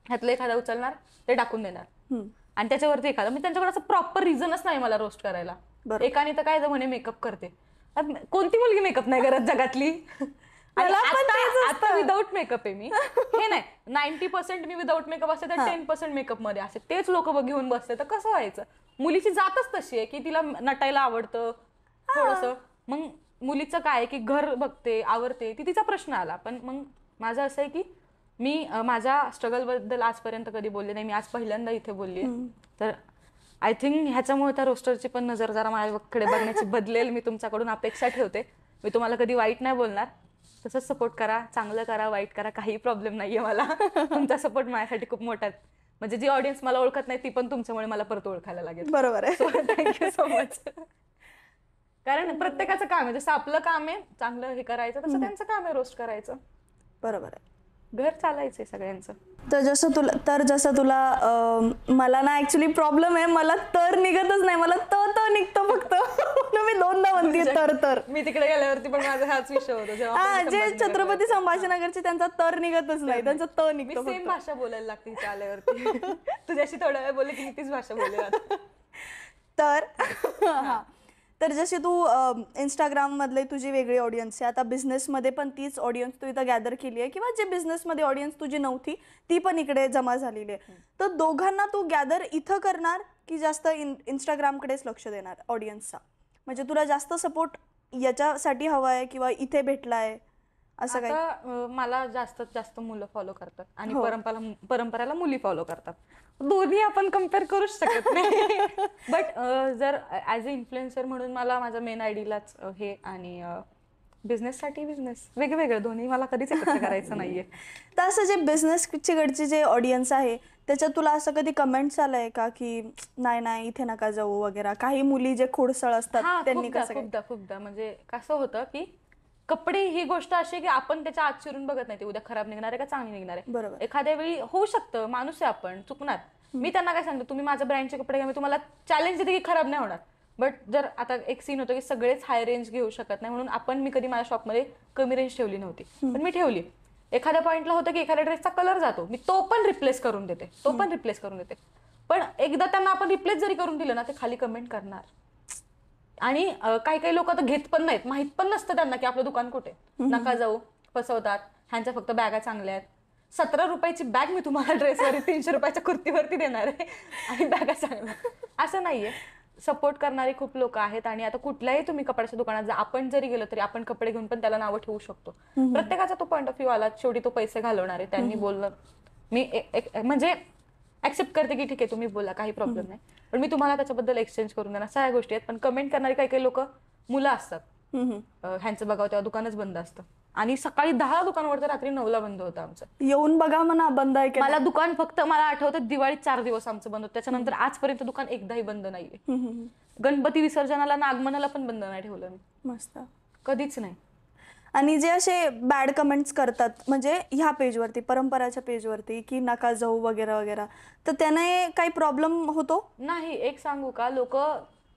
ह्यातलं एखादा उचलणार ते टाकून देणार आणि त्याच्यावरती एखादा. मी त्यांच्याकडे असं प्रॉपर रिझनच नाही मला रोस्ट करायला. एकाने तर काय म्हणे मेकअप करते. कोणती मुलगी मेकअप नाही करत जगातली? आता विदाऊट मेकअप आहे मी. हे नाही 90% मी विदाऊट मेकअप असते तर 10% मेकअप मध्ये असते. तेच लोक घेऊन बसते तर कसं व्हायचं? मुलीची जातच तशी आहे की तिला नटायला आवडतं थोडस. मग मुलीचं काय की घर बघते आवडते ती तिचा प्रश्न आला. पण मग माझं असं आहे की मी माझ्या स्ट्रगल बद्दल आजपर्यंत कधी बोलले नाही. मी आज पहिल्यांदा इथे बोलली. तर आय थिंक ह्याच्यामुळे त्या रोस्टरची पण नजर जरा माझ्याकडे बघण्याची बदलेल. मी तुमच्याकडून अपेक्षा ठेवते. मी तुम्हाला कधी वाईट नाही बोलणार. तसंच सपोर्ट करा, चांगलं करा, वाईट करा, काही प्रॉब्लेम नाहीये मला. तुमचा सपोर्ट माझ्यासाठी खूप मोठा आहे. म्हणजे जी ऑडियन्स मला ओळखत नाही ती पण तुमच्यामुळे मला परत ओळखायला लागेल. बरोबर आहे. Thank you so much. कारण प्रत्येकाचं काम आहे. जसं आपलं काम आहे चांगलं हे करायचं तसं त्यांचं काम आहे रोस्ट करायचं. बरोबर आहे. घर चालायचंय सगळ्यांचं. तर जसं तुला मला ना ऍक्च्युली प्रॉब्लेम आहे. मला तर निघतच नाही. मला निघतं फक्त. मी 2दा म्हणते तर मी तिकडे गेल्यावरती पण माझा हाच विषय होतो. जेव्हा जे छत्रपती संभाजीनगरचे त्यांचा तर निघतच नाही. त्यांचा तर निघतो. सेम भाषा बोलायला लागते इथे आल्यावरती. तुझ्याशी थोड्या वेळ बोलले की मी तीच भाषा बोलले. तर तर जशी तू इंस्टाग्राम मधले तुझी वेगळी ऑडियन्स आहे. आता बिझनेसमध्ये पण तीच ऑडियन्स तू इथं गॅदर केली आहे किंवा जे बिझनेसमध्ये ऑडियन्स तुझी नव्हती ती पण इकडे जमा झालेली आहे. तर दोघांना तू गॅदर इथं करणार की जास्त इंस्टाग्रामकडेच लक्ष देणार ऑडियन्सचा? म्हणजे तुला जास्त सपोर्ट याच्यासाठी हवा आहे किंवा इथे भेटलाय असं काही? मला जास्तीत जास्त मुलं फॉलो करतात आणि परंपराला मुली फॉलो करतात. दोन्ही आपण कम्पेअर करूच शकत नाही. बट जर ऍज अ इन्फ्लुएन्सर म्हणून मला माझ्या मेन आयडीलाच हे आणि बिझनेससाठी बिझनेस वेगवेगळं दोन्ही मला कधीच एकत्र करायचं नाहीये. तर असं जे बिझनेसची कडची जे ऑडियन्स आहे त्याच्यात तुला असं कधी कमेंट्स आलंय का की नाही इथे नका जाऊ वगैरे? काही मुली जे खोडसळ असतात त्यांनी खूपदा म्हणजे कसं होतं की कपडे ही गोष्ट अशी आहे की आपण त्याच्या आत शिरून बघत नाही ते उद्या खराब निघणार आहे का चांगली निघणार आहे. बरोबर. एखाद्या वेळी होऊ शकतं, माणूस आहे आपण, चुकणार. मी त्यांना काय सांगतो, तुम्ही माझ्या ब्रँडचे कपडे घ्या, मी तुम्हाला चॅलेंज देते की खराब नाही होणार. बट जर आता एक सीन होतो की सगळेच हाय रेंज घेऊ शकत नाही म्हणून मी कधी माझ्या शॉपमध्ये कमी रेंज ठेवली नव्हती. पण मी ठेवली. एखाद्या पॉईंटला होतं की एखाद्या ड्रेसचा कलर जातो, मी तो पण रिप्लेस करून देते. पण एकदा त्यांना आपण रिप्लेस जरी करून दिलं ना ते खाली कमेंट करणार. आणि काही लोक तर घेत पण नाहीत, माहित पण नसतं त्यांना की आपलं दुकान कुठे. नका जाऊ, फसवतात. ह्यांच्या फक्त बॅगा चांगल्या आहेत. 17 रुपयाची बॅग मी तुम्हाला ड्रेसवर 300 रुपयाच्या कुर्तीवरती देणार आहे आणि बॅगा चांगल्या. असं नाहीये. सपोर्ट करणारे खूप लोक आहेत. आणि आता कुठल्याही तुम्ही कपड्याच्या दुकानात जा, आपण जरी गेलो तरी आपण कपडे घेऊन पण त्याला नावं ठेवू शकतो. प्रत्येकाचा तो पॉईंट ऑफ व्ह्यू आला. शेवटी तो पैसे घालवणार आहे. त्यांनी बोललं, मी म्हणजे ऍक्सेप्ट करते की ठीक आहे तुम्ही बोला, काही प्रॉब्लेम नाही, पण मी तुम्हाला त्याच्याबद्दल एक्सचेंज करून देणार. सगळ्या गोष्टी आहेत. पण कमेंट करणारी काही लोक मुलं असतात. ह्यांचं बघावं तेव्हा दुकानच बंद असतं आणि सकाळी 10 दुकान तर रात्री 9ला बंद होतं आमचं. येऊन बघा म्हणा बंद आहे. मला दुकान फक्त मला आठवतं दिवाळीत 4 दिवस आमचं बंद होतं. त्याच्यानंतर आजपर्यंत दुकान एकदाही बंद नाहीये. गणपती विसर्जनाला नागमनाला पण बंद नाही ठेवलं मी. मस्त. कधीच नाही. आणि जे असे बॅड कमेंट्स करतात म्हणजे ह्या पेजवरती, परंपराच्या पेजवरती की नका जाऊ वगैरे वगैरे, तर त्याने काही प्रॉब्लेम होतो? नाही. एक सांगू का, लोक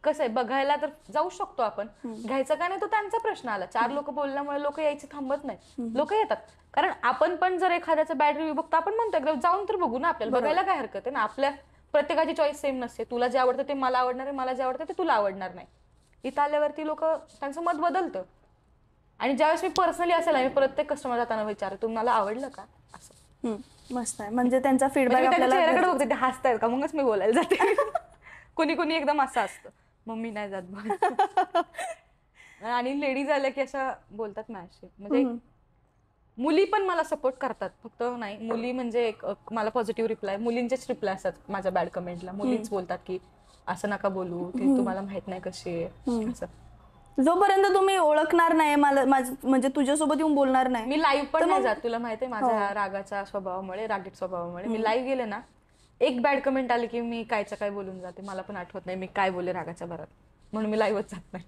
कसं आहे, बघायला तर जाऊ शकतो आपण, घ्यायचं का नाही तो त्यांचा प्रश्न आला. 4 लोक बोलल्यामुळे लोक यायचे थांबत नाही. लोक येतात. कारण आपण पण जर एखाद्याचा बॅड रिव्ह्यू बघतो आपण म्हणतो एकदा जाऊन तर बघू ना, आपल्याला बघायला काय हरकत आहे ना. आपल्या प्रत्येकाची चॉईस सेम नसते. तुला जे आवडतं ते मला आवडणार आहे, मला जे आवडतं ते तुला आवडणार नाही. इथं आल्यावरती लोक त्यांचं मत बदलतं. आणि ज्यावेळेस मी पर्सनली असेल, मी प्रत्येक कस्टमर जाताना विचारते तुम्हाला आवडलं का असं. मस्त आहे. म्हणजे त्यांचा फीडबॅक आपल्याला चेहऱ्याकडे बघते ते हसतायत का मगच मी बोलायला जाते. कुणी एकदम असं असतं, मम्मी नाही जात बघ. आणि लेडीज आल्या की अशा बोलतात माझ्याशी. म्हणजे मुली पण मला सपोर्ट करतात, फक्त नाही मुली म्हणजे मला पॉझिटिव्ह रिप्लाय, मुलींचेच रिप्लाय असतात माझ्या बॅड कमेंटला. मुलीच बोलतात की असं नका बोलू, ते तुम्हाला माहित नाही कशी आहे असं. जोपर्यंत तुम्ही ओळखणार नाही मला, म्हणजे तुझ्यासोबत येऊन बोलणार नाही, मी लाईव्ह पण नाही जात. तुला माहितीये माझ्या रागाच्या स्वभावामुळे, रागीट स्वभावामुळे मी लाईव्ह गेले ना, एक बॅड कमेंट आली की मी कायच्या काय बोलून जाते. मला पण आठवत नाही मी काय बोलले रागाच्या भरात. म्हणून मी लाईव्हच जात नाही.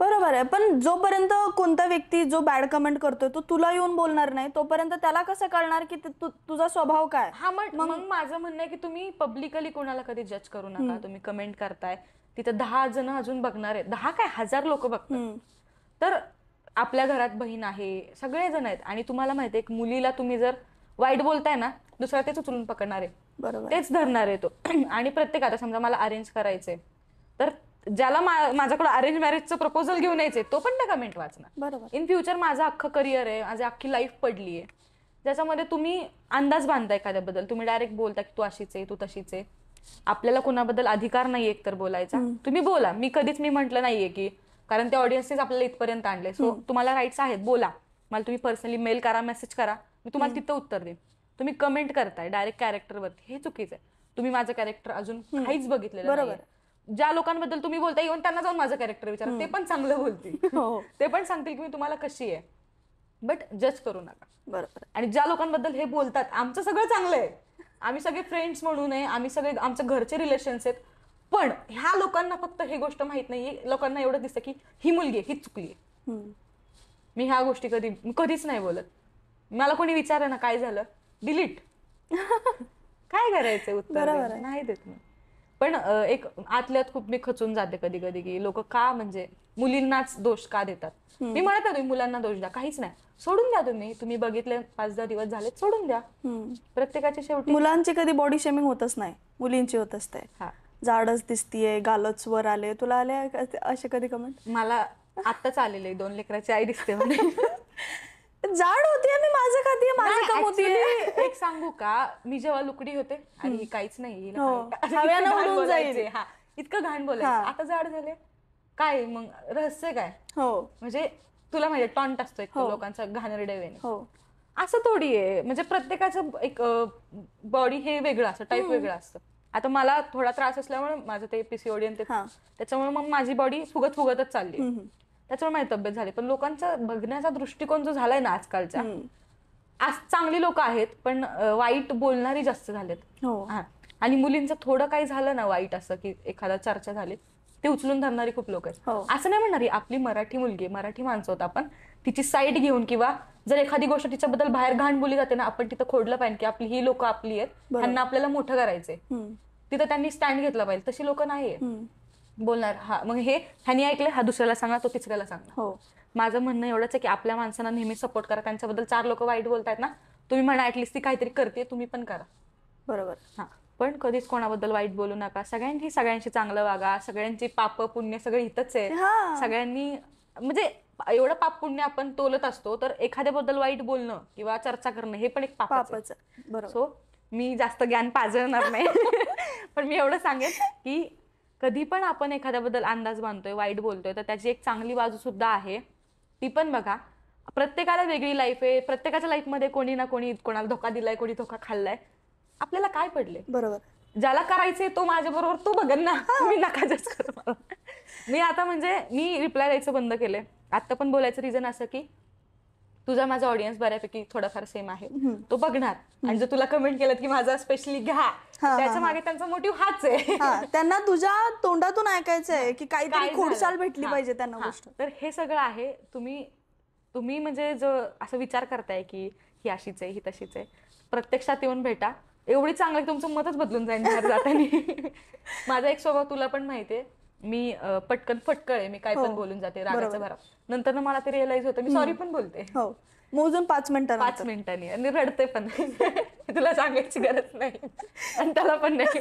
बरोबर आहे, पण जोपर्यंत कोणता व्यक्ती जो बॅड कमेंट करतोय तो तुला येऊन बोलणार नाही तोपर्यंत त्याला कसं कळणार की तुझा स्वभाव काय? हा मग माझं म्हणणं आहे की तुम्ही पब्लिकली कोणाला कधी जज करू नका. तुम्ही कमेंट करताय तिथं 10 जण अजून बघणार आहेत, 10 काय 1000 लोक बघतात. तर आपल्या घरात बहीण आहे, सगळे जण आहेत, आणि तुम्हाला माहिती आहे मुलीला तुम्ही जर वाईट बोलताय ना, दुसरा तेच उचलून पकडणार आहे, बरोबर, तेच धरणार आहे तो. आणि प्रत्येक आता समजा मला अरेंज करायचंय, तर ज्याला माझ्याकडे अरेंज मॅरेजचं प्रपोजल घेऊन यायचंय तो पण त्या कमेंट वाचणार. बरोबर. इन फ्युचर माझं अख्खं करिअर आहे, माझी अख्खी लाईफ पडली आहे, ज्याच्यामध्ये तुम्ही अंदाज बांधताय एखाद्याबद्दल, तुम्ही डायरेक्ट बोलता की तू अशीच आहे, तू तशीच आहे. आपल्याला कोणाबद्दल अधिकार नाहीये एकतर बोलायचा. तुम्ही बोला, मी कधीच म्हटलं नाहीये की, कारण त्या ऑडियन्सनेच आपल्याला इथपर्यंत आणले, सो तुम्हाला राईट्स आहेत, बोला. मला तुम्ही पर्सनली मेल करा, मेसेज करा, मी तुम्हाला तिथं उत्तर देईन. तुम्ही कमेंट करताय डायरेक्ट कॅरेक्टरवरती, हे चुकीचं आहे. तुम्ही माझं कॅरेक्टर अजून काहीच बघितलेलं नाही. ज्या लोकांबद्दल तुम्ही बोलताय येऊन त्यांना जाऊन माझं कॅरेक्टर विचारा, ते पण चांगलं बोलतील. ते पण सांगतील की मी तुम्हाला कशी आहे, बट जज करू नका. बरोबर. आणि ज्या लोकांबद्दल हे बोलतात आमचं सगळं चांगलं आहे, आम्ही सगळे फ्रेंड्स म्हणून आहे, आम्ही सगळे आमच्या घरचे रिलेशन्स आहेत, पण ह्या लोकांना फक्त हे गोष्ट माहित नाहीये. लोकांना एवढं दिसतं की ही मुलगी आहे, हीच चुकली आहे. मी ह्या गोष्टी कधीच नाही बोलत. मला कोणी विचारलं ना काय झालं, डिलीट. काय करायचंय उत्तर नाही देत मी. पण एक आतल्यात खूप मी खचून जाते कधी कधी की लोक का म्हणजे मुलींनाच दोष का देतात. मी म्हणत नाही तुम्ही मुलांना दोष द्या, काहीच नाही, सोडून द्या. तुम्ही बघितले 5-10 दिवस झाले, सोडून द्या. प्रत्येकाची शेवटी मुलांची कधी बॉडी शेमिंग होतच नाही, मुलींची होत असते. जाडच दिसतीये, गालच वर आले. तुला आले असे कधी कमेंट? मला आत्ताच आलेले, 2 लेकराची आई दिसते म्हणे. जाड होतीये मी, माझं खातीये, माझं काम होतीये. एक सांगू का, मी जेव्हा लुकडी होते आणि काहीच नाही, हव्यानं जायचे, इतकं घाण बोलायचं, आता जाड झाले, काय मग रहस्य काय? म्हणजे तुला माहिती टॉन्ट असतो एक लोकांचा घाणेरड्या वेळेने, असं थोडी आहे. म्हणजे प्रत्येकाचं एक बॉडी हे वेगळं असतं, टाईप वेगळं असतं. आता मला थोडा त्रास असल्यामुळे माझं ते पीसीओडी आणि त्याच्यामुळे मग माझी बॉडी फुगतच चालली, त्याच्यामुळे माझी तब्येत झाली. पण लोकांचा बघण्याचा दृष्टिकोन जो झालाय ना आजकालचा, आज चांगली लोक आहेत पण वाईट बोलणारी जास्त झालेत. आणि मुलींचं थोडं काही झालं ना वाईट, असं की एखादा चर्चा झाली, ते उचलून धरणारी खूप लोक आहेत. असं नाही म्हणणारी आपली मराठी मुलगी, मराठी माणसं होत आपण, तिची साईड घेऊन किंवा जर एखादी गोष्ट तिच्याबद्दल बाहेर घाण बोलली जाते ना, आपण तिथं खोडलं पाहिजे की आपली ही लोक आपली आहेत, त्यांना आपल्याला मोठं करायचंय, तिथं त्यांनी स्टँड घेतला पाहिजे. तशी लोक नाहीये बोलणार. मग ह्यानी ऐकलं, हा दुसऱ्याला सांगणार, तो तिसऱ्याला सांगणार. माझं म्हणणं एवढंच आहे की आपल्या माणसांना नेहमी सपोर्ट करा. त्यांच्याबद्दल 4 लोक वाईट बोलतायत ना, तुम्ही म्हणा ऍटलिस्ट ती काहीतरी करते, तुम्ही पण करा. बरोबर. पण कधीच कोणाबद्दल वाईट बोलू नका. सगळ्यांशी चांगलं वागा. सगळ्यांची पाप पुण्य सगळं इथंच आहे. सगळ्यांनी म्हणजे एवढं पाप पुण्य आपण तोलत असतो, तर एखाद्याबद्दल वाईट बोलणं किंवा चर्चा करणं हे पण एक पापच आहे. सो मी जास्त ज्ञान पाजळणार नाही. पण मी एवढं सांगेन की कधी पण आपण एखाद्याबद्दल अंदाज बांधतोय, वाईट बोलतोय, तर त्याची एक चांगली बाजू सुद्धा आहे, ती पण बघा. प्रत्येकाला वेगळी लाईफ आहे. प्रत्येकाच्या लाईफमध्ये कोणी ना कोणी कोणाला धोका दिलाय, कोणी धोका खाल्लाय. आपल्याला काय पडले? बरोबर. ज्याला करायचंय तो माझ्या बरोबर तो बघेन ना, मी नका जज करू मला. मी आता म्हणजे मी रिप्लाय द्यायचं बंद केलंय. आता पण बोलायचं रिझन असं की तुझा माझा ऑडियन्स बऱ्यापैकी थोडाफार सेम आहे, तो बघणार. आणि जर तुला कमेंट केलं की माझा स्पेशली घ्या, त्याच्या मागे त्यांचा मोटिव्ह हाच आहे. त्यांना तुझ्या तोंडातून ऐकायचंय की काहीतरी खोडचाल भेटली पाहिजे त्यांना गोष्ट. तर हे सगळं आहे. तुम्ही म्हणजे जो असं विचार करताय की ही अशीच आहे, ही तशीच आहे, प्रत्यक्षात येऊन भेटा. एवढी चांगलं की तुमचं मतच बदलून जाईल बाहेर जाताना. माझा एक स्वभाव तुला पण माहितीये, मी पटकन फटकळ आहे, मी काय पण बोलून जाते रागाच्या भरात. नंतर मला ते रिअलाइज होतं, मी सॉरी पण बोलते. मोजून 5 मिनिटांनी, 5 मिनिटांनी, आणि रडते पण. तुला सांगायची गरज नाही आणि त्याला पण नाही.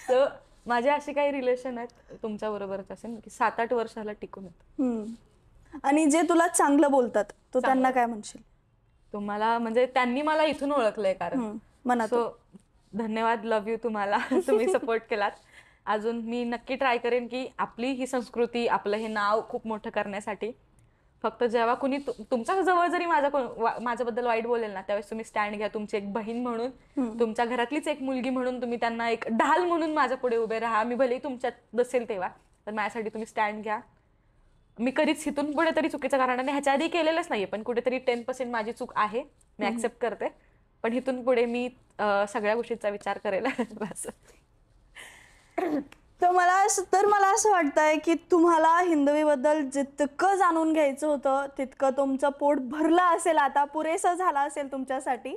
तर माझे असे काही रिलेशन आहेत तुमच्या बरोबरच असेल की 7-8 वर्षाला टिकून आहेत. आणि जे तुला चांगलं बोलतात तो त्यांना काय म्हणशील? तुम्हाला म्हणजे त्यांनी मला इथून ओळखलंय, कारण सो धन्यवाद, लव्ह यू तुम्हाला. तुम्ही सपोर्ट केलात. अजून मी नक्की ट्राय करेन की आपली ही संस्कृती, आपलं हे नाव खूप मोठं करण्यासाठी. फक्त जेव्हा कुणी तुमच्या जवळ जरी माझ्याबद्दल वाईट बोलेल ना, त्यावेळेस तुम्ही स्टँड घ्या. तुमची एक बहीण म्हणून, तुमच्या घरातलीच एक मुलगी म्हणून तुम्ही त्यांना एक ढाल म्हणून माझ्या पुढे उभे राहा. मी भलेही तुमच्यात नसेल तेव्हा, तर माझ्यासाठी तुम्ही स्टँड घ्या. मी कधीच इथून पुढे तरी चुकीचं कारण नाही, ह्याच्या आधी केलेलंच नाहीये, पण कुठेतरी 10% माझी चूक आहे, मी ऍक्सेप्ट करते. पण इथून पुढे मी सगळ्या गोष्टींचा विचार करेल. तर मला असं वाटतंय की तुम्हाला हिंदवीबद्दल जितकं जाणून घ्यायचं होतं तितकं तुमचं पोट भरलं असेल, आता पुरेसं झालं असेल तुमच्यासाठी.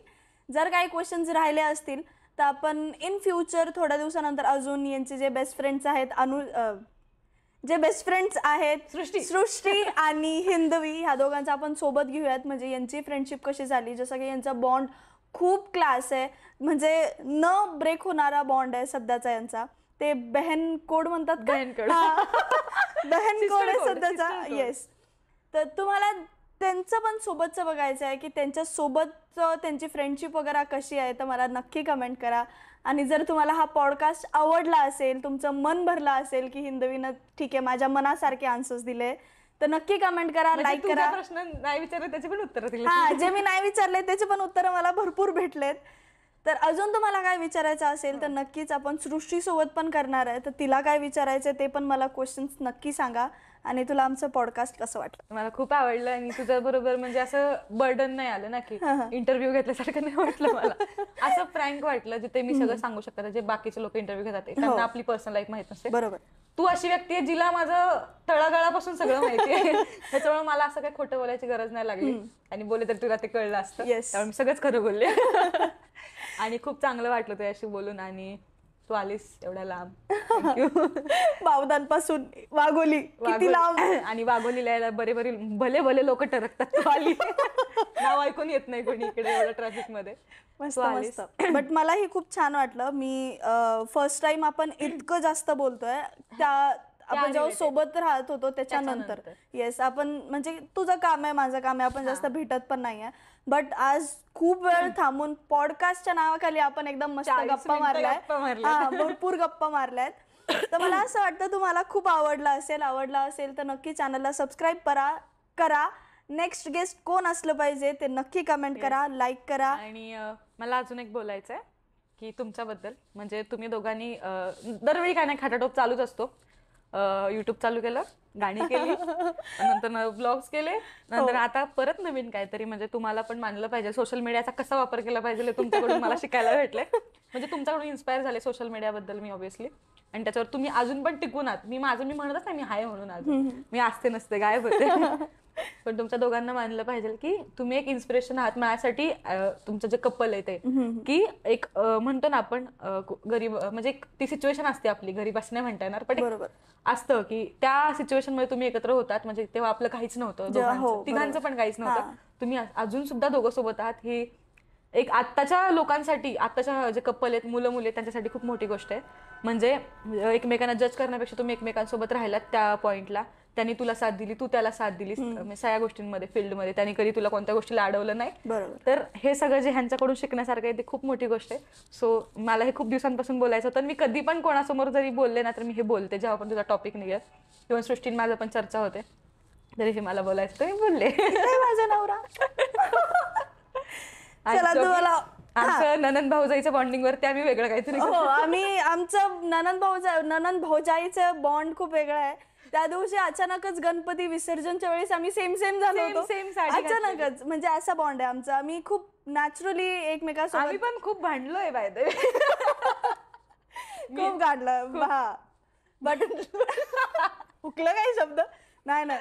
जर काही क्वेश्चन्स राहिले असतील तर आपण इन फ्युचर थोड्या दिवसानंतर अजून यांचे जे बेस्ट फ्रेंड्स आहेत जे बेस्ट फ्रेंड्स आहेत सृष्टी आणि हिंदवी ह्या दोघांचा आपण सोबत घेऊयात. म्हणजे यांची फ्रेंडशिप कशी झाली, जसं की यांचा बॉन्ड खूप क्लास आहे, म्हणजे न ब्रेक होणारा बॉन्ड आहे सध्याचा यांचा. ते बहन कोड म्हणतात का? बहन कोड आहे सध्याचा. येस. तर तुम्हाला त्यांचं पण सोबतचं बघायचं आहे की त्यांच्या सोबत त्यांची फ्रेंडशिप वगैरे कशी आहे, तर मला नक्की कमेंट करा. आणि जर तुम्हाला हा पॉडकास्ट आवडला असेल, तुमचं मन भरलं असेल की हिंदवीनं ठीक आहे माझ्या मनासारखे आन्सर्स दिले, तर नक्की कमेंट करा, लाईक करा. प्रश्न नाही विचारले त्याचे पण उत्तर दिले. हा, जे मी नाही विचारले त्याचे पण उत्तर मला भरपूर भेटलेत. तर अजून तुम्हाला काय विचारायचं असेल तर नक्कीच आपण सृष्टीसोबत पण करणार आहे, तर तिला काय विचारायचं ते पण मला क्वेश्चन्स नक्की सांगा. आणि तुला आमचं पॉडकास्ट कसं वाटलं? मला खूप आवडलं आणि तुझ्या बरोबर म्हणजे असं बर्डन नाही आलं ना की इंटरव्ह्यू घेतल्यासारखं नाही वाटलं मला. असं फ्रँक वाटलं जिथे मी सगळं सांगू शकते जे बाकीचे लोक इंटरव्ह्यू घेतात त्यांना आपली पर्सनल लाईफ माहित नसते. बरोबर. तू अशी व्यक्ती आहे जिला माझं तळागाळापासून सगळं माहिती आहे. त्याच्यामुळे मला असं काही खोटं बोलायची गरज नाही लागली आणि बोलले तर तुला ते कळलं असतं. त्यामुळे मी सगळंच खरं बोलले. आणि खूप चांगलं वाटलं तुझ्याशी बोलून आणि तू आलीस एवढ्या लांब. बावदांपासून वाघोली किती लांब. आणि वाघोलीला यायला भले भले लोक टरकतात. तू आली. नाव ऐकून येत नाही कोणी इकडे एवढ्या ट्रॅफिक मध्ये. मस्त मस्त. बट मलाही खूप छान वाटलं. मी फर्स्ट टाइम आपण इतकं जास्त बोलतोय त्या आपण जेव्हा सोबत राहत होतो त्याच्यानंतर. येस, आपण म्हणजे तुझं काम आहे माझं काम आहे, आपण जास्त भेटत पण नाहीये. बट आज खूप वेळ थांबून पॉडकास्टच्या नावाखाली आपण एकदम मस्त गप्पा मारलाय. भरपूर गप्पा मारल्यात. तर मला असं वाटतं तुम्हाला खूप आवडला असेल तर नक्की चॅनलला सबस्क्राईब करा. नेक्स्ट गेस्ट कोण असलं पाहिजे ते नक्की कमेंट करा, लाईक करा. आणि मला अजून एक बोलायचं आहे की तुमच्याबद्दल, म्हणजे तुम्ही दोघांनी दरवेळी काय नाही खाटाटोप चालूच असतो. युट्यूब चालू केलं, गाणी केली, नंतर ब्लॉग्स केले, नंतर आता परत नवीन काहीतरी. म्हणजे तुम्हाला पण मानलं पाहिजे सोशल मीडियाचा कसा वापर केला पाहिजे हे तुमच्याकडून मला शिकायला भेटले. म्हणजे तुमच्याकडून इन्स्पायर झाले सोशल मीडियाबद्दल मी ऑब्व्हियसली. आणि त्याच्यावर तुम्ही अजून पण टिकून आहात. मी म्हणतच नाही मी हाय म्हणून, अजून मी असते नसते गायब होते. पण तुमच्या दोघांना मानलं पाहिजे की तुम्ही एक इन्स्पिरेशन आहात माझ्यासाठी. तुमचं जे कपल आहे ते की एक म्हणतो ना आपण गरीब, म्हणजे ती सिच्युएशन असते आपली, गरीब असं नाही म्हणता येणार पण असतं की त्या सिच्युएशन मध्ये तुम्ही एकत्र होतात. म्हणजे तेव्हा आपलं काहीच नव्हतं, तिघांचं पण काहीच नव्हतं. तुम्ही अजून सुद्धा दोघं सोबत आहात. ही एक आत्ताच्या लोकांसाठी, आत्ताच्या जे कपल आहेत, मुलं मुली त्यांच्यासाठी खूप मोठी गोष्ट आहे. म्हणजे एकमेकांना जज करण्यापेक्षा तुम्ही एकमेकांसोबत राहिलात त्या पॉइंटला. त्यांनी तुला साथ दिली, तू त्याला साथ दिलीस सगळ्या गोष्टींमध्ये, फील्डमध्ये. त्यांनी कधी तुला कोणत्या गोष्टीला अडवलं नाही. तर हे सगळं जे ह्यांच्याकडून शिकण्यासारखं आहे ते खूप मोठी गोष्ट आहे. सो मला हे खूप दिवसांपासून बोलायचं होतं. मी कधी पण कोणासमोर जरी बोलले ना तर मी हे बोलते जेव्हा पण तुझा टॉपिक निघेल किंवा सृष्टीन माझं पण चर्चा होते तरी हे मला बोलायचं तर मी बोलले. माझा नवरा. आमचं ननंद भाऊजाईचं बॉन्डिंग वरती आम्ही वेगळं काहीतरी. आम्ही आमचं ननंद भाऊजाईचं बॉन्ड खूप वेगळं आहे. त्या दिवशी अचानकच गणपती विसर्जनच्या वेळेस आम्ही सेम झालो होतो. अचानकच, म्हणजे असा बॉन्ड आहे आमचा. आम्ही खूप नॅचरली एकमेकांसोबत. आम्ही पण खूप भांडलोय बाय द वे. खूप काढलं. बट हुकलं काही शब्द नाही.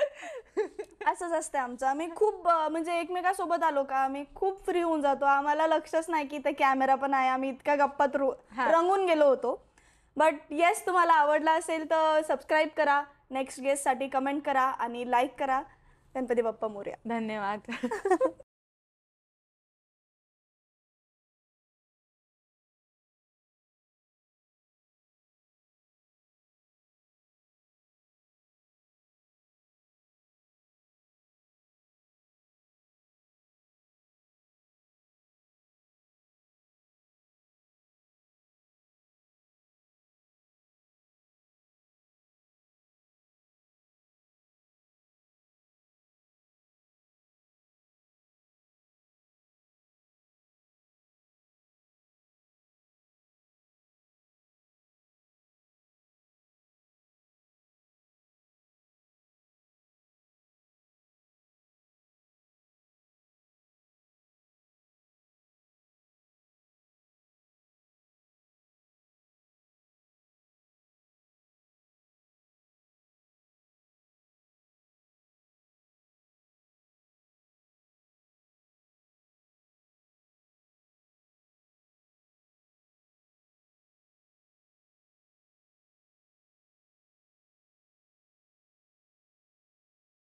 असंच असतं आमचं. आम्ही खूप म्हणजे एकमेकांसोबत आलो का आम्ही खूप फ्री होऊन जातो. आम्हाला लक्षच नाही की ते कॅमेरा पण आहे. आम्ही इतक्या गप्पात रंगून गेलो होतो. बट येस, तुम्हाला आवडला असेल तर सबस्क्राईब करा, नेक्स्ट गेस्ट साठी कमेंट करा आणि लाईक करा. गणपती बाप्पा मोरया. धन्यवाद.